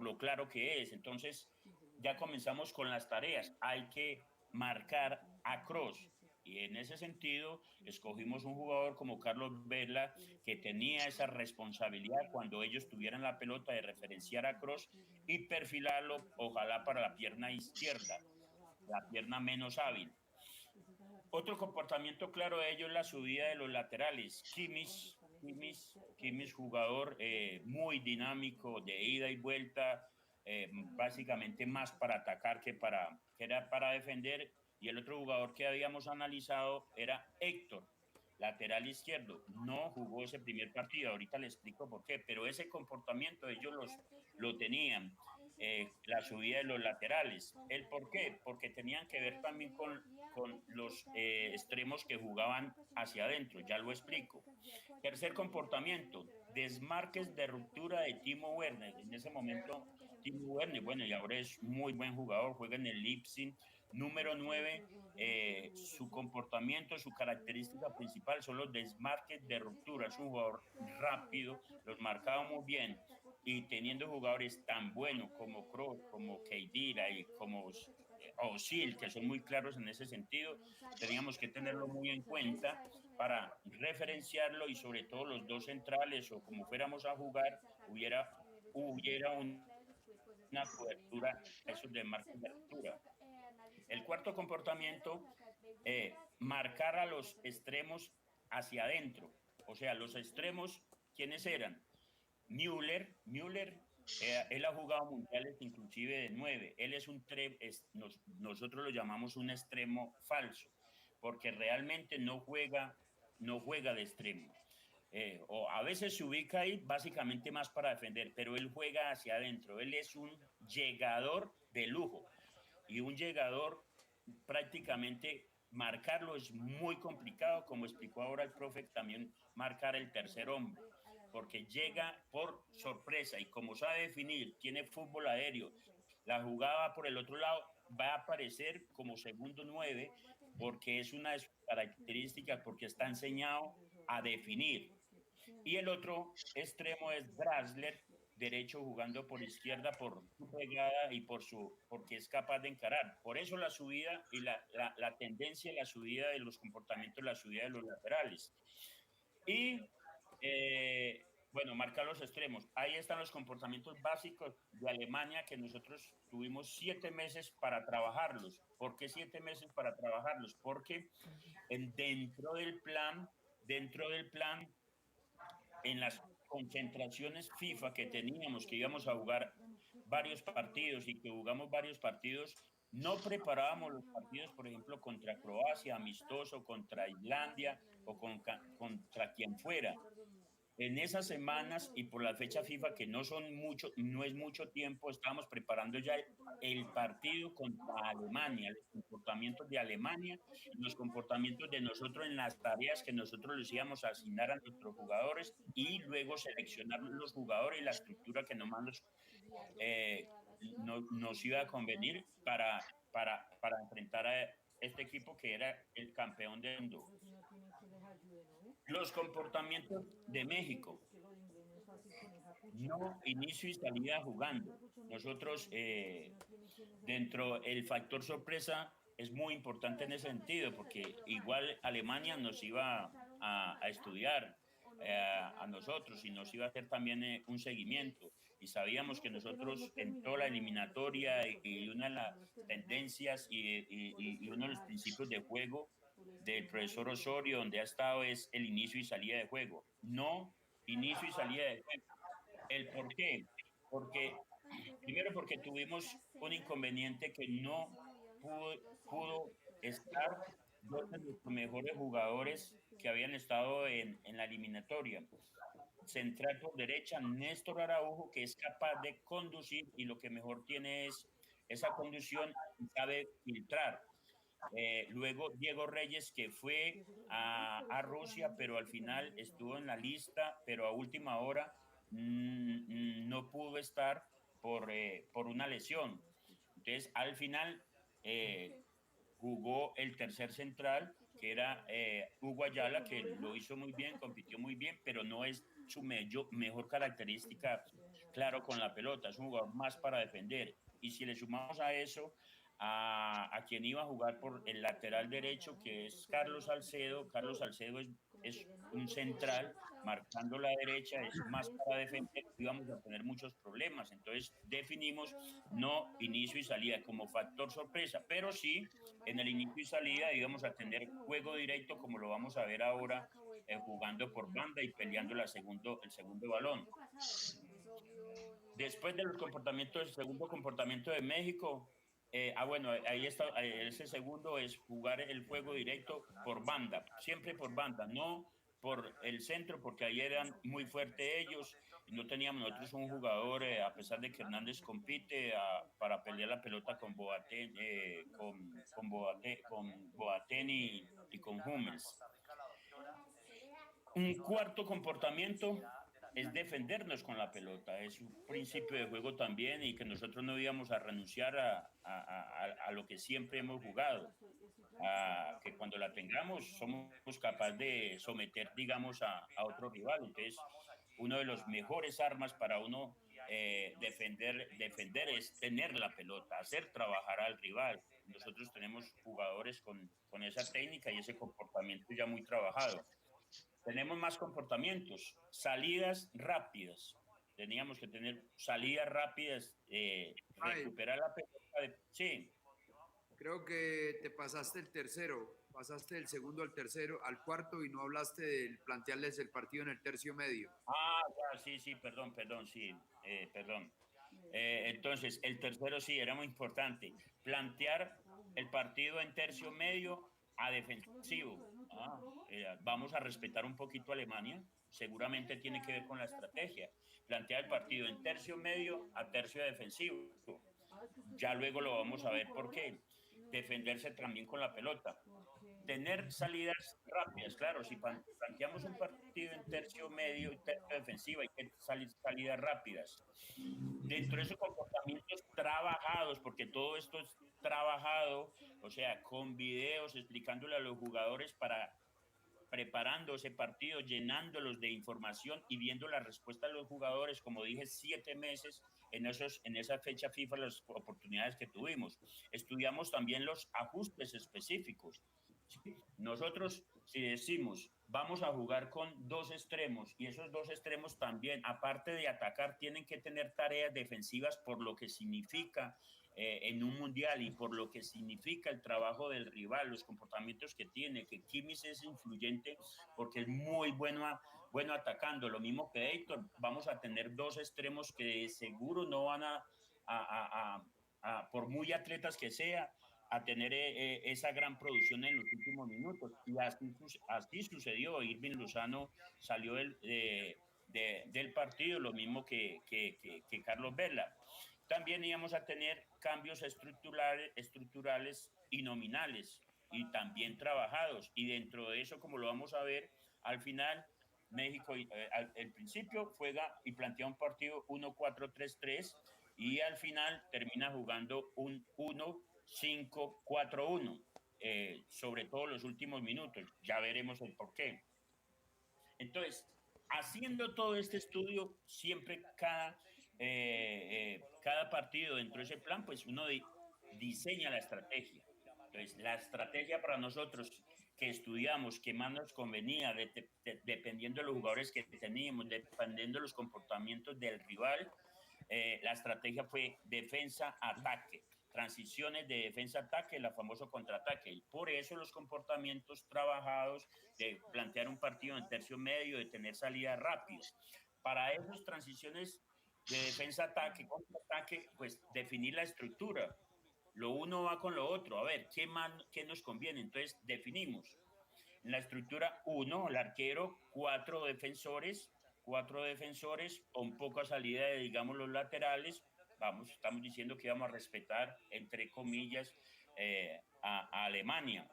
lo claro que es. Entonces, ya comenzamos con las tareas. Hay que marcar a Kroos. Y en ese sentido, escogimos un jugador como Carlos Vela, que tenía esa responsabilidad cuando ellos tuvieran la pelota de referenciar a Kroos y perfilarlo, ojalá para la pierna izquierda, la pierna menos hábil. Otro comportamiento claro de ellos es la subida de los laterales. Kimmich, jugador muy dinámico, de ida y vuelta, básicamente más para atacar que era para defender. Y el otro jugador que habíamos analizado era Héctor, lateral izquierdo. No jugó ese primer partido, ahorita le explico por qué, pero ese comportamiento ellos lo tenían, la subida de los laterales. ¿El por qué? Porque tenían que ver también con los extremos que jugaban hacia adentro, ya lo explico. Tercer comportamiento, desmarques de ruptura de Timo Werner. En ese momento, Timo Werner, bueno, y ahora es muy buen jugador, juega en el Leipzig. Número 9, su comportamiento, su característica principal son los desmarques de ruptura. Es un jugador rápido, los marcaba muy bien. y teniendo jugadores tan buenos como Kroos, como Khedira y como Özil, que son muy claros en ese sentido, teníamos que tenerlo muy en cuenta para referenciarlo y sobre todo los dos centrales o como fuéramos a jugar, hubiera una cobertura, eso de marca de altura. El cuarto comportamiento, marcar a los extremos hacia adentro. O sea, los extremos, ¿quiénes eran? Müller, él ha jugado mundiales inclusive de 9. Él es nosotros lo llamamos un extremo falso, porque realmente no juega de extremo. O a veces se ubica ahí básicamente más para defender, pero él juega hacia adentro. Él es un llegador de lujo y un llegador prácticamente marcarlo es muy complicado, como explicó ahora el profe, también marcar el tercer hombre, porque llega por sorpresa y como sabe definir, tiene fútbol aéreo, la jugada por el otro lado va a aparecer como segundo 9 porque es una de sus características, porque está enseñado a definir. Y el otro extremo es Drasler, derecho jugando por izquierda por su pegada y porque es capaz de encarar. Por eso la subida y la tendencia a la subida de los comportamientos, la subida de los laterales. Y bueno, marcar los extremos. Ahí están los comportamientos básicos de Alemania que nosotros tuvimos 7 meses para trabajarlos. ¿Por qué 7 meses para trabajarlos? Porque dentro del plan, en las concentraciones FIFA que teníamos, que íbamos a jugar varios partidos y que jugamos varios partidos, no preparábamos los partidos, por ejemplo, contra Croacia, amistoso, contra Islandia o contra quien fuera. En esas semanas y por la fecha FIFA, que no es mucho tiempo, estábamos preparando ya el partido contra Alemania, los comportamientos de Alemania, los comportamientos de nosotros en las tareas que nosotros les íbamos a asignar a nuestros jugadores y luego seleccionar los jugadores y la estructura que eh, nos iba a convenir para enfrentar a este equipo que era el campeón del mundo. Los comportamientos de México. No inicio y salida jugando. Nosotros, dentro del factor sorpresa, es muy importante en ese sentido, porque igual Alemania nos iba a estudiar a nosotros y nos iba a hacer también un seguimiento. Y sabíamos que nosotros en toda la eliminatoria y una de las tendencias y uno de los principios de juego del profesor Osorio, donde ha estado, es el inicio y salida de juego. No inicio y salida de juego. ¿El por qué? Primero porque tuvimos un inconveniente que no pudo estar dos de los mejores jugadores que habían estado en la eliminatoria. Central por derecha, Néstor Araujo, que es capaz de conducir y lo que mejor tiene es esa conducción y sabe filtrar. Luego Diego Reyes, que fue a Rusia, pero al final estuvo en la lista, pero a última hora no pudo estar por una lesión. Entonces, al final jugó el tercer central, que era Hugo Ayala, que lo hizo muy bien, compitió muy bien, pero no es su mejor característica, claro, con la pelota. Es un jugador más para defender. Y si le sumamos a eso a quien iba a jugar por el lateral derecho, que es Carlos Salcedo es un central, marcando la derecha, es más para defender, íbamos a tener muchos problemas. Entonces definimos no inicio y salida como factor sorpresa, pero sí en el inicio y salida íbamos a tener juego directo, como lo vamos a ver ahora, jugando por banda y peleando el segundo balón. Después de los comportamientos, el segundo comportamiento de México, bueno, ahí está, ese segundo es jugar el juego directo por banda, siempre por banda, no por el centro, porque ahí eran muy fuertes ellos, y no teníamos nosotros un jugador, a pesar de que Hernández compite para pelear la pelota con Boateng, con Boateng y con Hummels. Un cuarto comportamiento es defendernos con la pelota, es un principio de juego también y que nosotros no íbamos a renunciar a lo que siempre hemos jugado, que cuando la tengamos somos capaces de someter, digamos, a otro rival. Entonces, uno de los mejores armas para uno defender es tener la pelota, hacer trabajar al rival. Nosotros tenemos jugadores con esa técnica y ese comportamiento ya muy trabajado. Tenemos más comportamientos, salidas rápidas. Teníamos que tener salidas rápidas, recuperar la pelota. Sí. Creo que te pasaste el tercero, pasaste del segundo al tercero, al cuarto y no hablaste del plantearles el partido en el tercio medio. Ah, ya, sí, perdón, sí, perdón. Entonces, el tercero sí, era muy importante. Plantear el partido en tercio medio a defensivo. Vamos a respetar un poquito a Alemania. Seguramente tiene que ver con la estrategia. Plantear el partido en tercio medio a tercio defensivo. Ya luego lo vamos a ver por qué. Defenderse también con la pelota. Tener salidas rápidas, claro, si planteamos un partido en tercio medio y tercio defensivo, hay que salir salidas rápidas. Dentro de esos comportamientos trabajados, porque todo esto es trabajado, o sea, con videos explicándole a los jugadores para preparando ese partido, llenándolos de información y viendo la respuesta de los jugadores, como dije, 7 meses en esa fecha FIFA, las oportunidades que tuvimos. Estudiamos también los ajustes específicos. Nosotros, si decimos, vamos a jugar con 2 extremos y esos 2 extremos también, aparte de atacar, tienen que tener tareas defensivas por lo que significa en un mundial y por lo que significa el trabajo del rival, los comportamientos que tiene, que Kimmich es influyente porque es muy bueno atacando, lo mismo que Héctor. Vamos a tener 2 extremos que seguro no van por muy atletas que sea, a tener esa gran producción en los últimos minutos. Y así sucedió. Irving Lozano salió del partido, lo mismo que Carlos Vela. También íbamos a tener cambios estructurales y nominales, y también trabajados. Y dentro de eso, como lo vamos a ver, al final, México, al principio juega y plantea un partido 1-4-3-3, y al final termina jugando un 1-5-4-1, sobre todo los últimos minutos. Ya veremos el porqué. Entonces, haciendo todo este estudio, siempre cada partido dentro de ese plan, pues uno diseña la estrategia. Entonces, la estrategia para nosotros que estudiamos, que más nos convenía, dependiendo de los jugadores que teníamos, dependiendo de los comportamientos del rival, la estrategia fue defensa-ataque, transiciones de defensa-ataque, la famoso contraataque. Y por eso los comportamientos trabajados de plantear un partido en tercio medio, de tener salidas rápidas. Para esas transiciones de defensa-ataque, contraataque, pues definir la estructura. Lo uno va con lo otro. A ver, ¿qué nos conviene? Entonces definimos. En la estructura 1, el arquero, 4 defensores con poca salida de, digamos, los laterales. Estamos diciendo que vamos a respetar, entre comillas, a Alemania.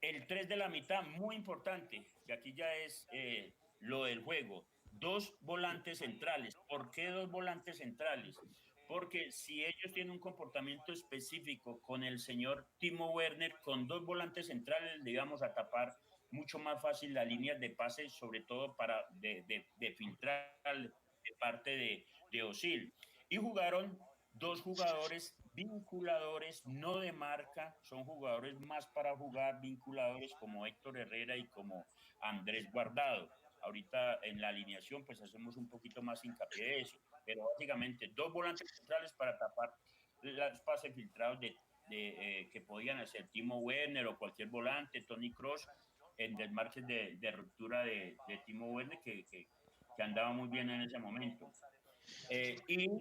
El 3 de la mitad, muy importante, que aquí ya es lo del juego. 2 volantes centrales. ¿Por qué 2 volantes centrales? Porque si ellos tienen un comportamiento específico con el señor Timo Werner, con 2 volantes centrales le íbamos a tapar mucho más fácil las líneas de pase, sobre todo para de filtrar de parte de Özil. Y jugaron 2 jugadores vinculadores, no de marca, son jugadores más para jugar, vinculadores como Héctor Herrera y como Andrés Guardado. Ahorita en la alineación pues hacemos un poquito más hincapié de eso, pero básicamente 2 volantes centrales para tapar los pases filtrados que podían hacer Timo Werner o cualquier volante, Toni Kroos, en desmarques de ruptura de Timo Werner que andaba muy bien en ese momento. Y un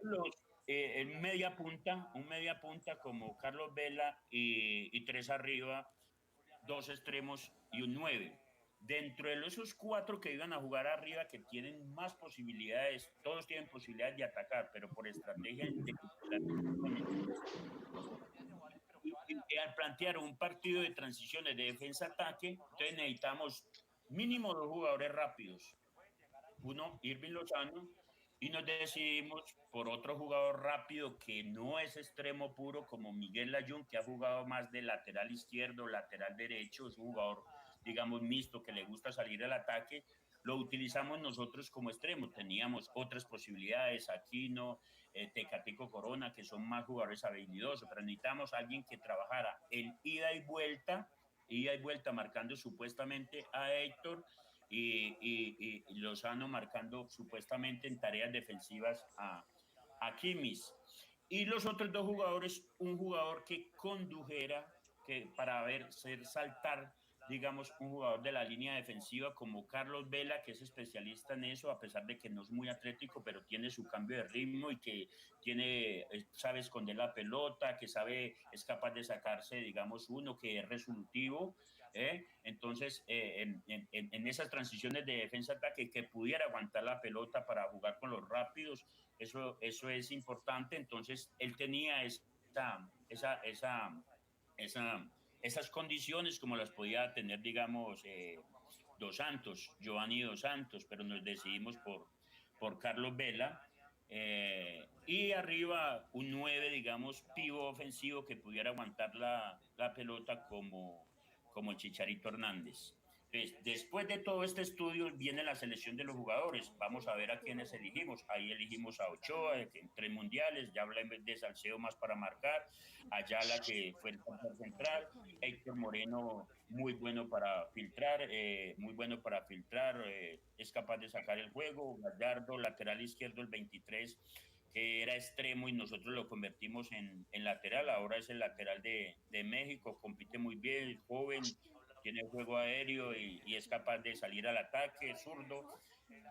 media punta como Carlos Vela y 3 arriba, 2 extremos y un 9. Dentro de esos 4 que iban a jugar arriba, que tienen más posibilidades, todos tienen posibilidades de atacar, pero por estrategia y al plantear un partido de transiciones de defensa-ataque, entonces necesitamos mínimo 2 jugadores rápidos. Uno, Irving Lozano, y nos decidimos por otro jugador rápido que no es extremo puro, como Miguel Layún, que ha jugado más de lateral izquierdo, lateral derecho, es un jugador, digamos, mixto, que le gusta salir al ataque. lo utilizamos nosotros como extremo. Teníamos otras posibilidades, Aquino, Tecatico Corona, que son más jugadores habilidosos, pero necesitamos a alguien que trabajara en ida y vuelta, marcando supuestamente a Héctor y Lozano marcando supuestamente en tareas defensivas a Kimmich. Y los otros dos jugadores, un jugador que condujera, que para ser saltar, digamos, un jugador de la línea defensiva como Carlos Vela, que es especialista en eso, a pesar de que no es muy atlético, pero tiene su cambio de ritmo y que sabe esconder la pelota, que es capaz de sacarse, digamos, uno, que es resolutivo. Entonces, en esas transiciones de defensa-ataque, que pudiera aguantar la pelota para jugar con los rápidos, eso es importante. Entonces, él tenía esas condiciones como las podía tener, digamos, Giovanni Dos Santos, pero nos decidimos por Carlos Vela. Y arriba un 9, digamos, pivo ofensivo que pudiera aguantar la pelota como el Chicharito Hernández. Entonces, después de todo este estudio viene la selección de los jugadores. Vamos a ver a quiénes elegimos. Ahí elegimos a Ochoa en 3 mundiales, ya hablé de Salcedo más para marcar, Ayala, que fue el campeón central, Héctor Moreno, muy bueno para filtrar, es capaz de sacar el juego, Gallardo, lateral izquierdo, el 23, que era extremo y nosotros lo convertimos en lateral, ahora es el lateral de México, compite muy bien, joven, tiene juego aéreo y es capaz de salir al ataque, zurdo.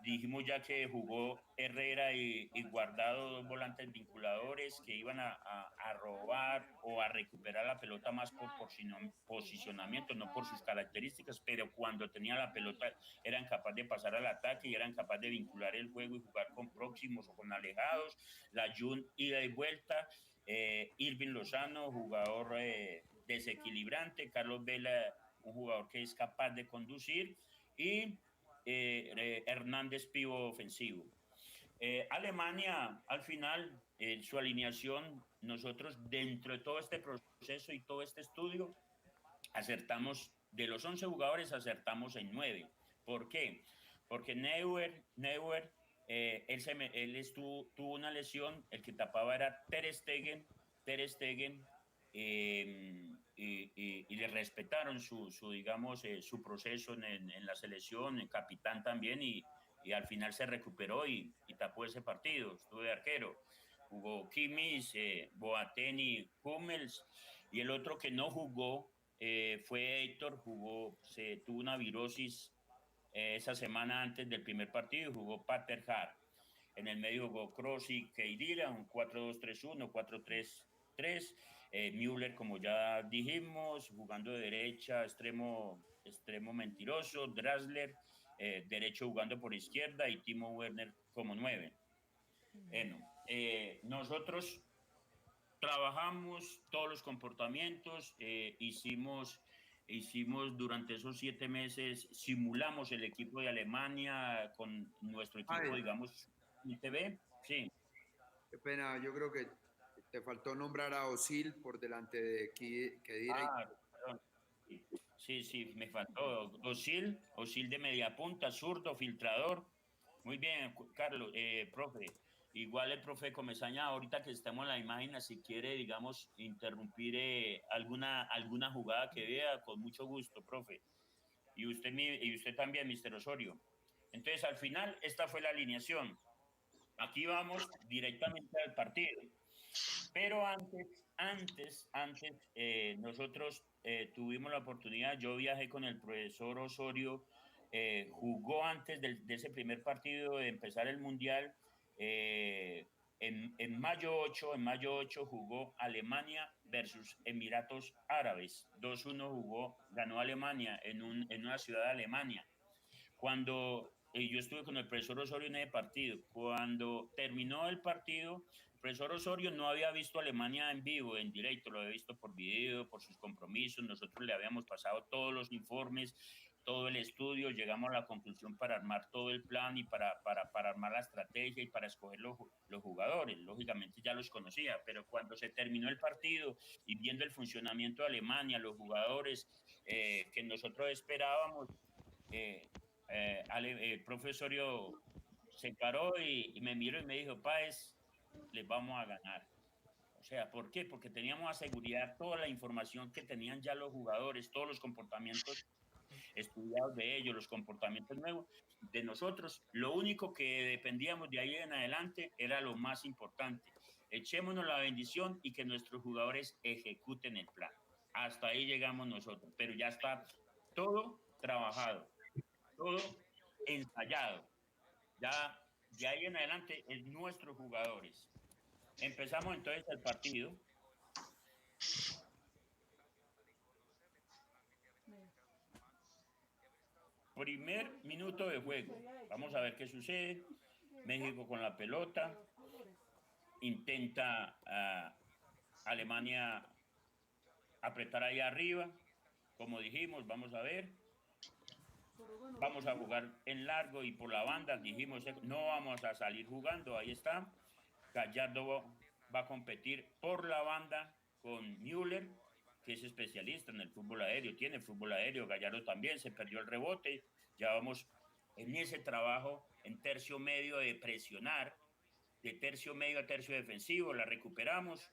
Dijimos ya que jugó Herrera y Guardado, dos volantes vinculadores que iban a robar o a recuperar la pelota más por posicionamiento, no por sus características, pero cuando tenían la pelota eran capaces de pasar al ataque y eran capaces de vincular el juego y jugar con próximos o con alejados. La Jun, ida y vuelta. Irving Lozano, jugador desequilibrante. Carlos Vela, un jugador que es capaz de conducir. Y Hernández, pivo ofensivo. Alemania, al final, su alineación, nosotros dentro de todo este proceso y todo este estudio, acertamos, de los 11 jugadores, acertamos en 9. ¿Por qué? Porque Neuer tuvo una lesión, el que tapaba era Ter Stegen, y le respetaron su proceso en la selección, el capitán también, y al final se recuperó y tapó ese partido, estuvo de arquero. Jugó Kimmich, Boateng y Hummels, y el otro que no jugó fue Héctor, tuvo una virosis esa semana antes del primer partido y jugó Pater Hart. En el medio jugó Kroos y Khedira, un 4-2-3-1, 4-3-3. Müller, como ya dijimos, jugando de derecha, extremo mentiroso, Drasler, derecho jugando por izquierda y Timo Werner como 9. Bueno, nosotros trabajamos todos los comportamientos, hicimos durante esos 7 meses, simulamos el equipo de Alemania con nuestro equipo, digamos, ITV, sí. Qué pena, yo creo que te faltó nombrar a Özil por delante de Khedira. Perdón. Sí, me faltó. Özil de media punta, zurdo, filtrador. Muy bien, Carlos, profe. Igual el profe Comesaña, ahorita que estamos en la imagen, si quiere, digamos, interrumpir alguna jugada que vea, con mucho gusto, profe. Y usted también, Mr. Osorio. Entonces, al final, esta fue la alineación. Aquí vamos directamente al partido. Pero antes nosotros tuvimos la oportunidad, yo viajé con el profesor Osorio, jugó antes de ese primer partido de empezar el Mundial, en mayo 8 jugó Alemania versus Emiratos Árabes, 2-1 ganó Alemania en una ciudad de Alemania. Cuando yo estuve con el profesor Osorio en ese partido, cuando terminó el partido, el profesor Osorio no había visto a Alemania en vivo, en directo, lo había visto por video, por sus compromisos, nosotros le habíamos pasado todos los informes, todo el estudio, llegamos a la conclusión para armar todo el plan y para armar la estrategia y para escoger los jugadores. Lógicamente ya los conocía, pero cuando se terminó el partido y viendo el funcionamiento de Alemania, los jugadores que nosotros esperábamos, el profesorio se paró y me miró y me dijo, Páez, les vamos a ganar. O sea, ¿por qué? Porque teníamos a seguridad toda la información que tenían ya los jugadores, todos los comportamientos estudiados de ellos, los comportamientos nuevos de nosotros. Lo único que dependíamos de ahí en adelante era lo más importante. Echémonos la bendición y que nuestros jugadores ejecuten el plan. Hasta ahí llegamos nosotros, pero ya está todo trabajado, todo ensayado. Ya de ahí en adelante es nuestros jugadores. Empezamos entonces el partido. Primer minuto de juego. Vamos a ver qué sucede. México con la pelota. Intenta Alemania apretar ahí arriba. Como dijimos, vamos a ver. Vamos a jugar en largo y por la banda. Dijimos, no vamos a salir jugando. Ahí está. Gallardo va a competir por la banda con Müller, que es especialista en el fútbol aéreo, tiene fútbol aéreo. Gallardo también se perdió el rebote. Ya vamos en ese trabajo en tercio medio de presionar, de tercio medio a tercio defensivo, la recuperamos.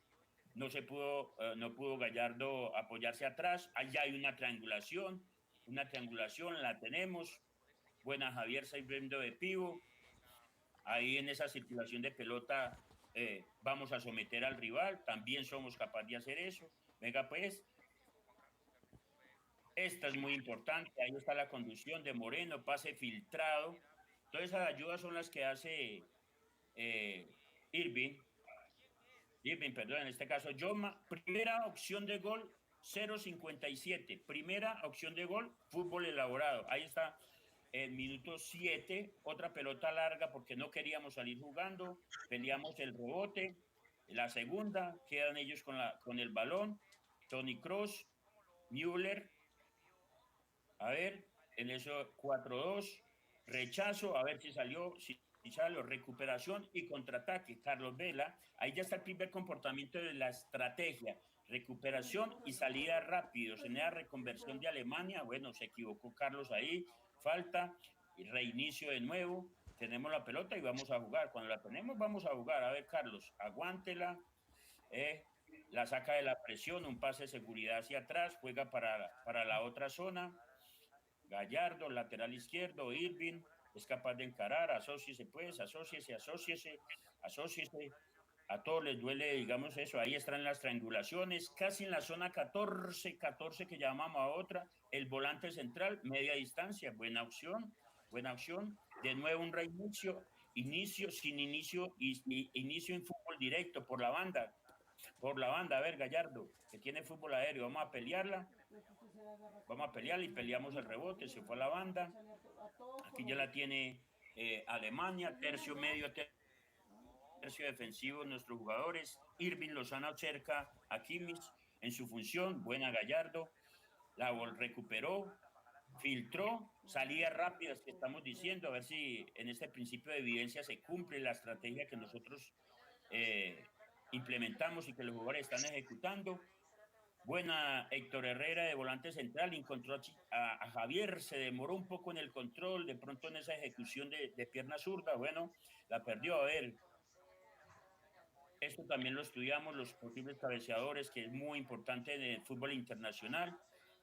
No pudo Gallardo apoyarse atrás. Allá hay una triangulación la tenemos. Buena Javier sirviendo de pivo. Ahí en esa circulación de pelota vamos a someter al rival, también somos capaces de hacer eso. Venga pues, esta es muy importante, ahí está la conducción de Moreno, pase filtrado. Todas esas ayudas son las que hace Irving, perdón, en este caso Joma. Primera opción de gol, 0.57, primera opción de gol, fútbol elaborado. Ahí está. En minuto 7, otra pelota larga porque no queríamos salir jugando, peleamos el rebote, la segunda, quedan ellos con el balón, Toni Kroos, Müller, a ver, en eso 4-2, rechazo, a ver si salió, si salió, recuperación y contraataque, Carlos Vela, ahí ya está el primer comportamiento de la estrategia, recuperación y salida rápidos, en la reconversión de Alemania, bueno, se equivocó Carlos ahí, falta y reinicio de nuevo. Tenemos la pelota y vamos a jugar. Cuando la tenemos, vamos a jugar. A ver, Carlos, aguántela. La saca de la presión, un pase de seguridad hacia atrás, juega para la otra zona. Gallardo, lateral izquierdo, Irving, es capaz de encarar, asóciese pues, asóciese. A todos les duele, digamos eso, ahí están las triangulaciones, casi en la zona 14 que llamamos a otra, el volante central, media distancia, buena opción, de nuevo un reinicio, inicio en fútbol directo, por la banda, a ver, Gallardo, que tiene fútbol aéreo, vamos a pelearla y peleamos el rebote, se fue a la banda, aquí ya la tiene Alemania, tercio medio, tercio defensivo nuestros jugadores. Irving Lozano cerca a Kimmich en su función, buena Gallardo, la recuperó, filtró, salidas rápidas que estamos diciendo, a ver si en este principio de evidencia se cumple la estrategia que nosotros implementamos y que los jugadores están ejecutando. Buena Héctor Herrera de volante central, encontró a Javier, se demoró un poco en el control, de pronto en esa ejecución de pierna zurda, bueno, la perdió. A ver, esto también lo estudiamos, los posibles cabeceadores, que es muy importante en el fútbol internacional.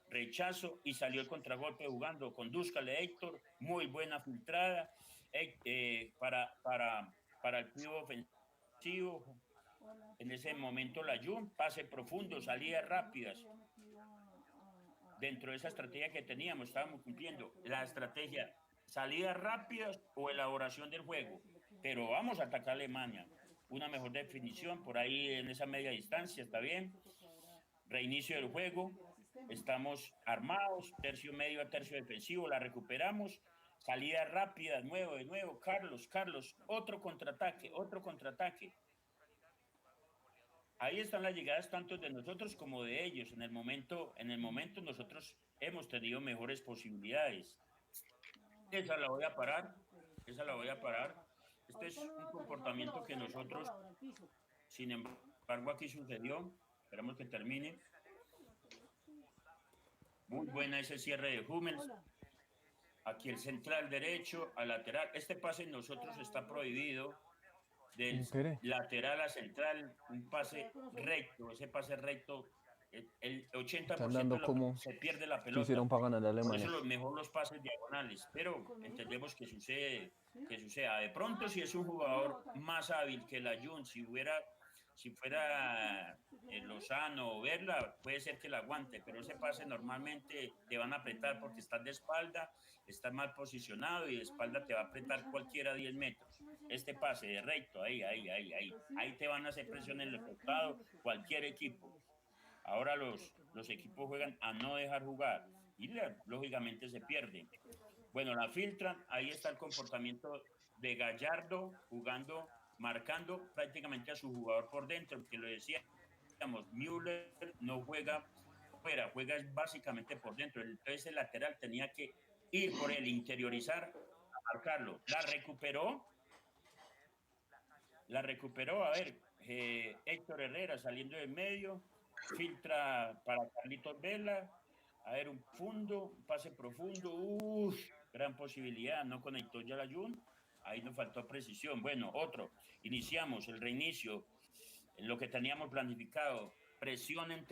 Rechazo y salió el contragolpe jugando. Condúzcale, Héctor, muy buena filtrada para el pivo ofensivo. En ese momento la Jun, pase profundo, salidas rápidas. Dentro de esa estrategia que teníamos, estábamos cumpliendo la estrategia, salidas rápidas o elaboración del juego. Pero vamos a atacar a Alemania. Una mejor definición por ahí en esa media distancia, está bien. Reinicio del juego, estamos armados, tercio medio a tercio defensivo, la recuperamos, salida rápida, de nuevo, Carlos, otro contraataque. Ahí están las llegadas tanto de nosotros como de ellos. En el momento nosotros hemos tenido mejores posibilidades. Esa la voy a parar. Este es un comportamiento que nosotros, sin embargo, aquí sucedió. Esperamos que termine. Muy buena ese cierre de Hummels. Aquí el central derecho, al lateral. Este pase en nosotros está prohibido. Del Espere. lateral a central, un pase recto. Ese pase recto, el 80% Están dando como se pierde la que pelota. hicieron para ganar a Por Alemania. eso lo mejor los pases diagonales, pero entendemos que suceda. De pronto, si es un jugador más hábil que la Jun, si fuera Lozano o Verla, puede ser que la aguante, pero ese pase normalmente te van a apretar porque estás de espalda, estás mal posicionado y de espalda te va a apretar cualquiera 10 metros. Este pase de recto, ahí te van a hacer presión en el costado, cualquier equipo. Ahora los equipos juegan a no dejar jugar y lógicamente se pierden. Bueno, la filtran, ahí está el comportamiento de Gallardo jugando, marcando prácticamente a su jugador por dentro, porque lo decíamos, Müller no juega fuera, juega básicamente por dentro. Entonces el lateral tenía que ir por él, interiorizar, a marcarlo. La recuperó, a ver, Héctor Herrera saliendo de medio, filtra para Carlitos Vela, a ver, un pase profundo, gran posibilidad, no conectó ya la Jun, ahí nos faltó precisión. Bueno, iniciamos el reinicio, en lo que teníamos planificado, presión en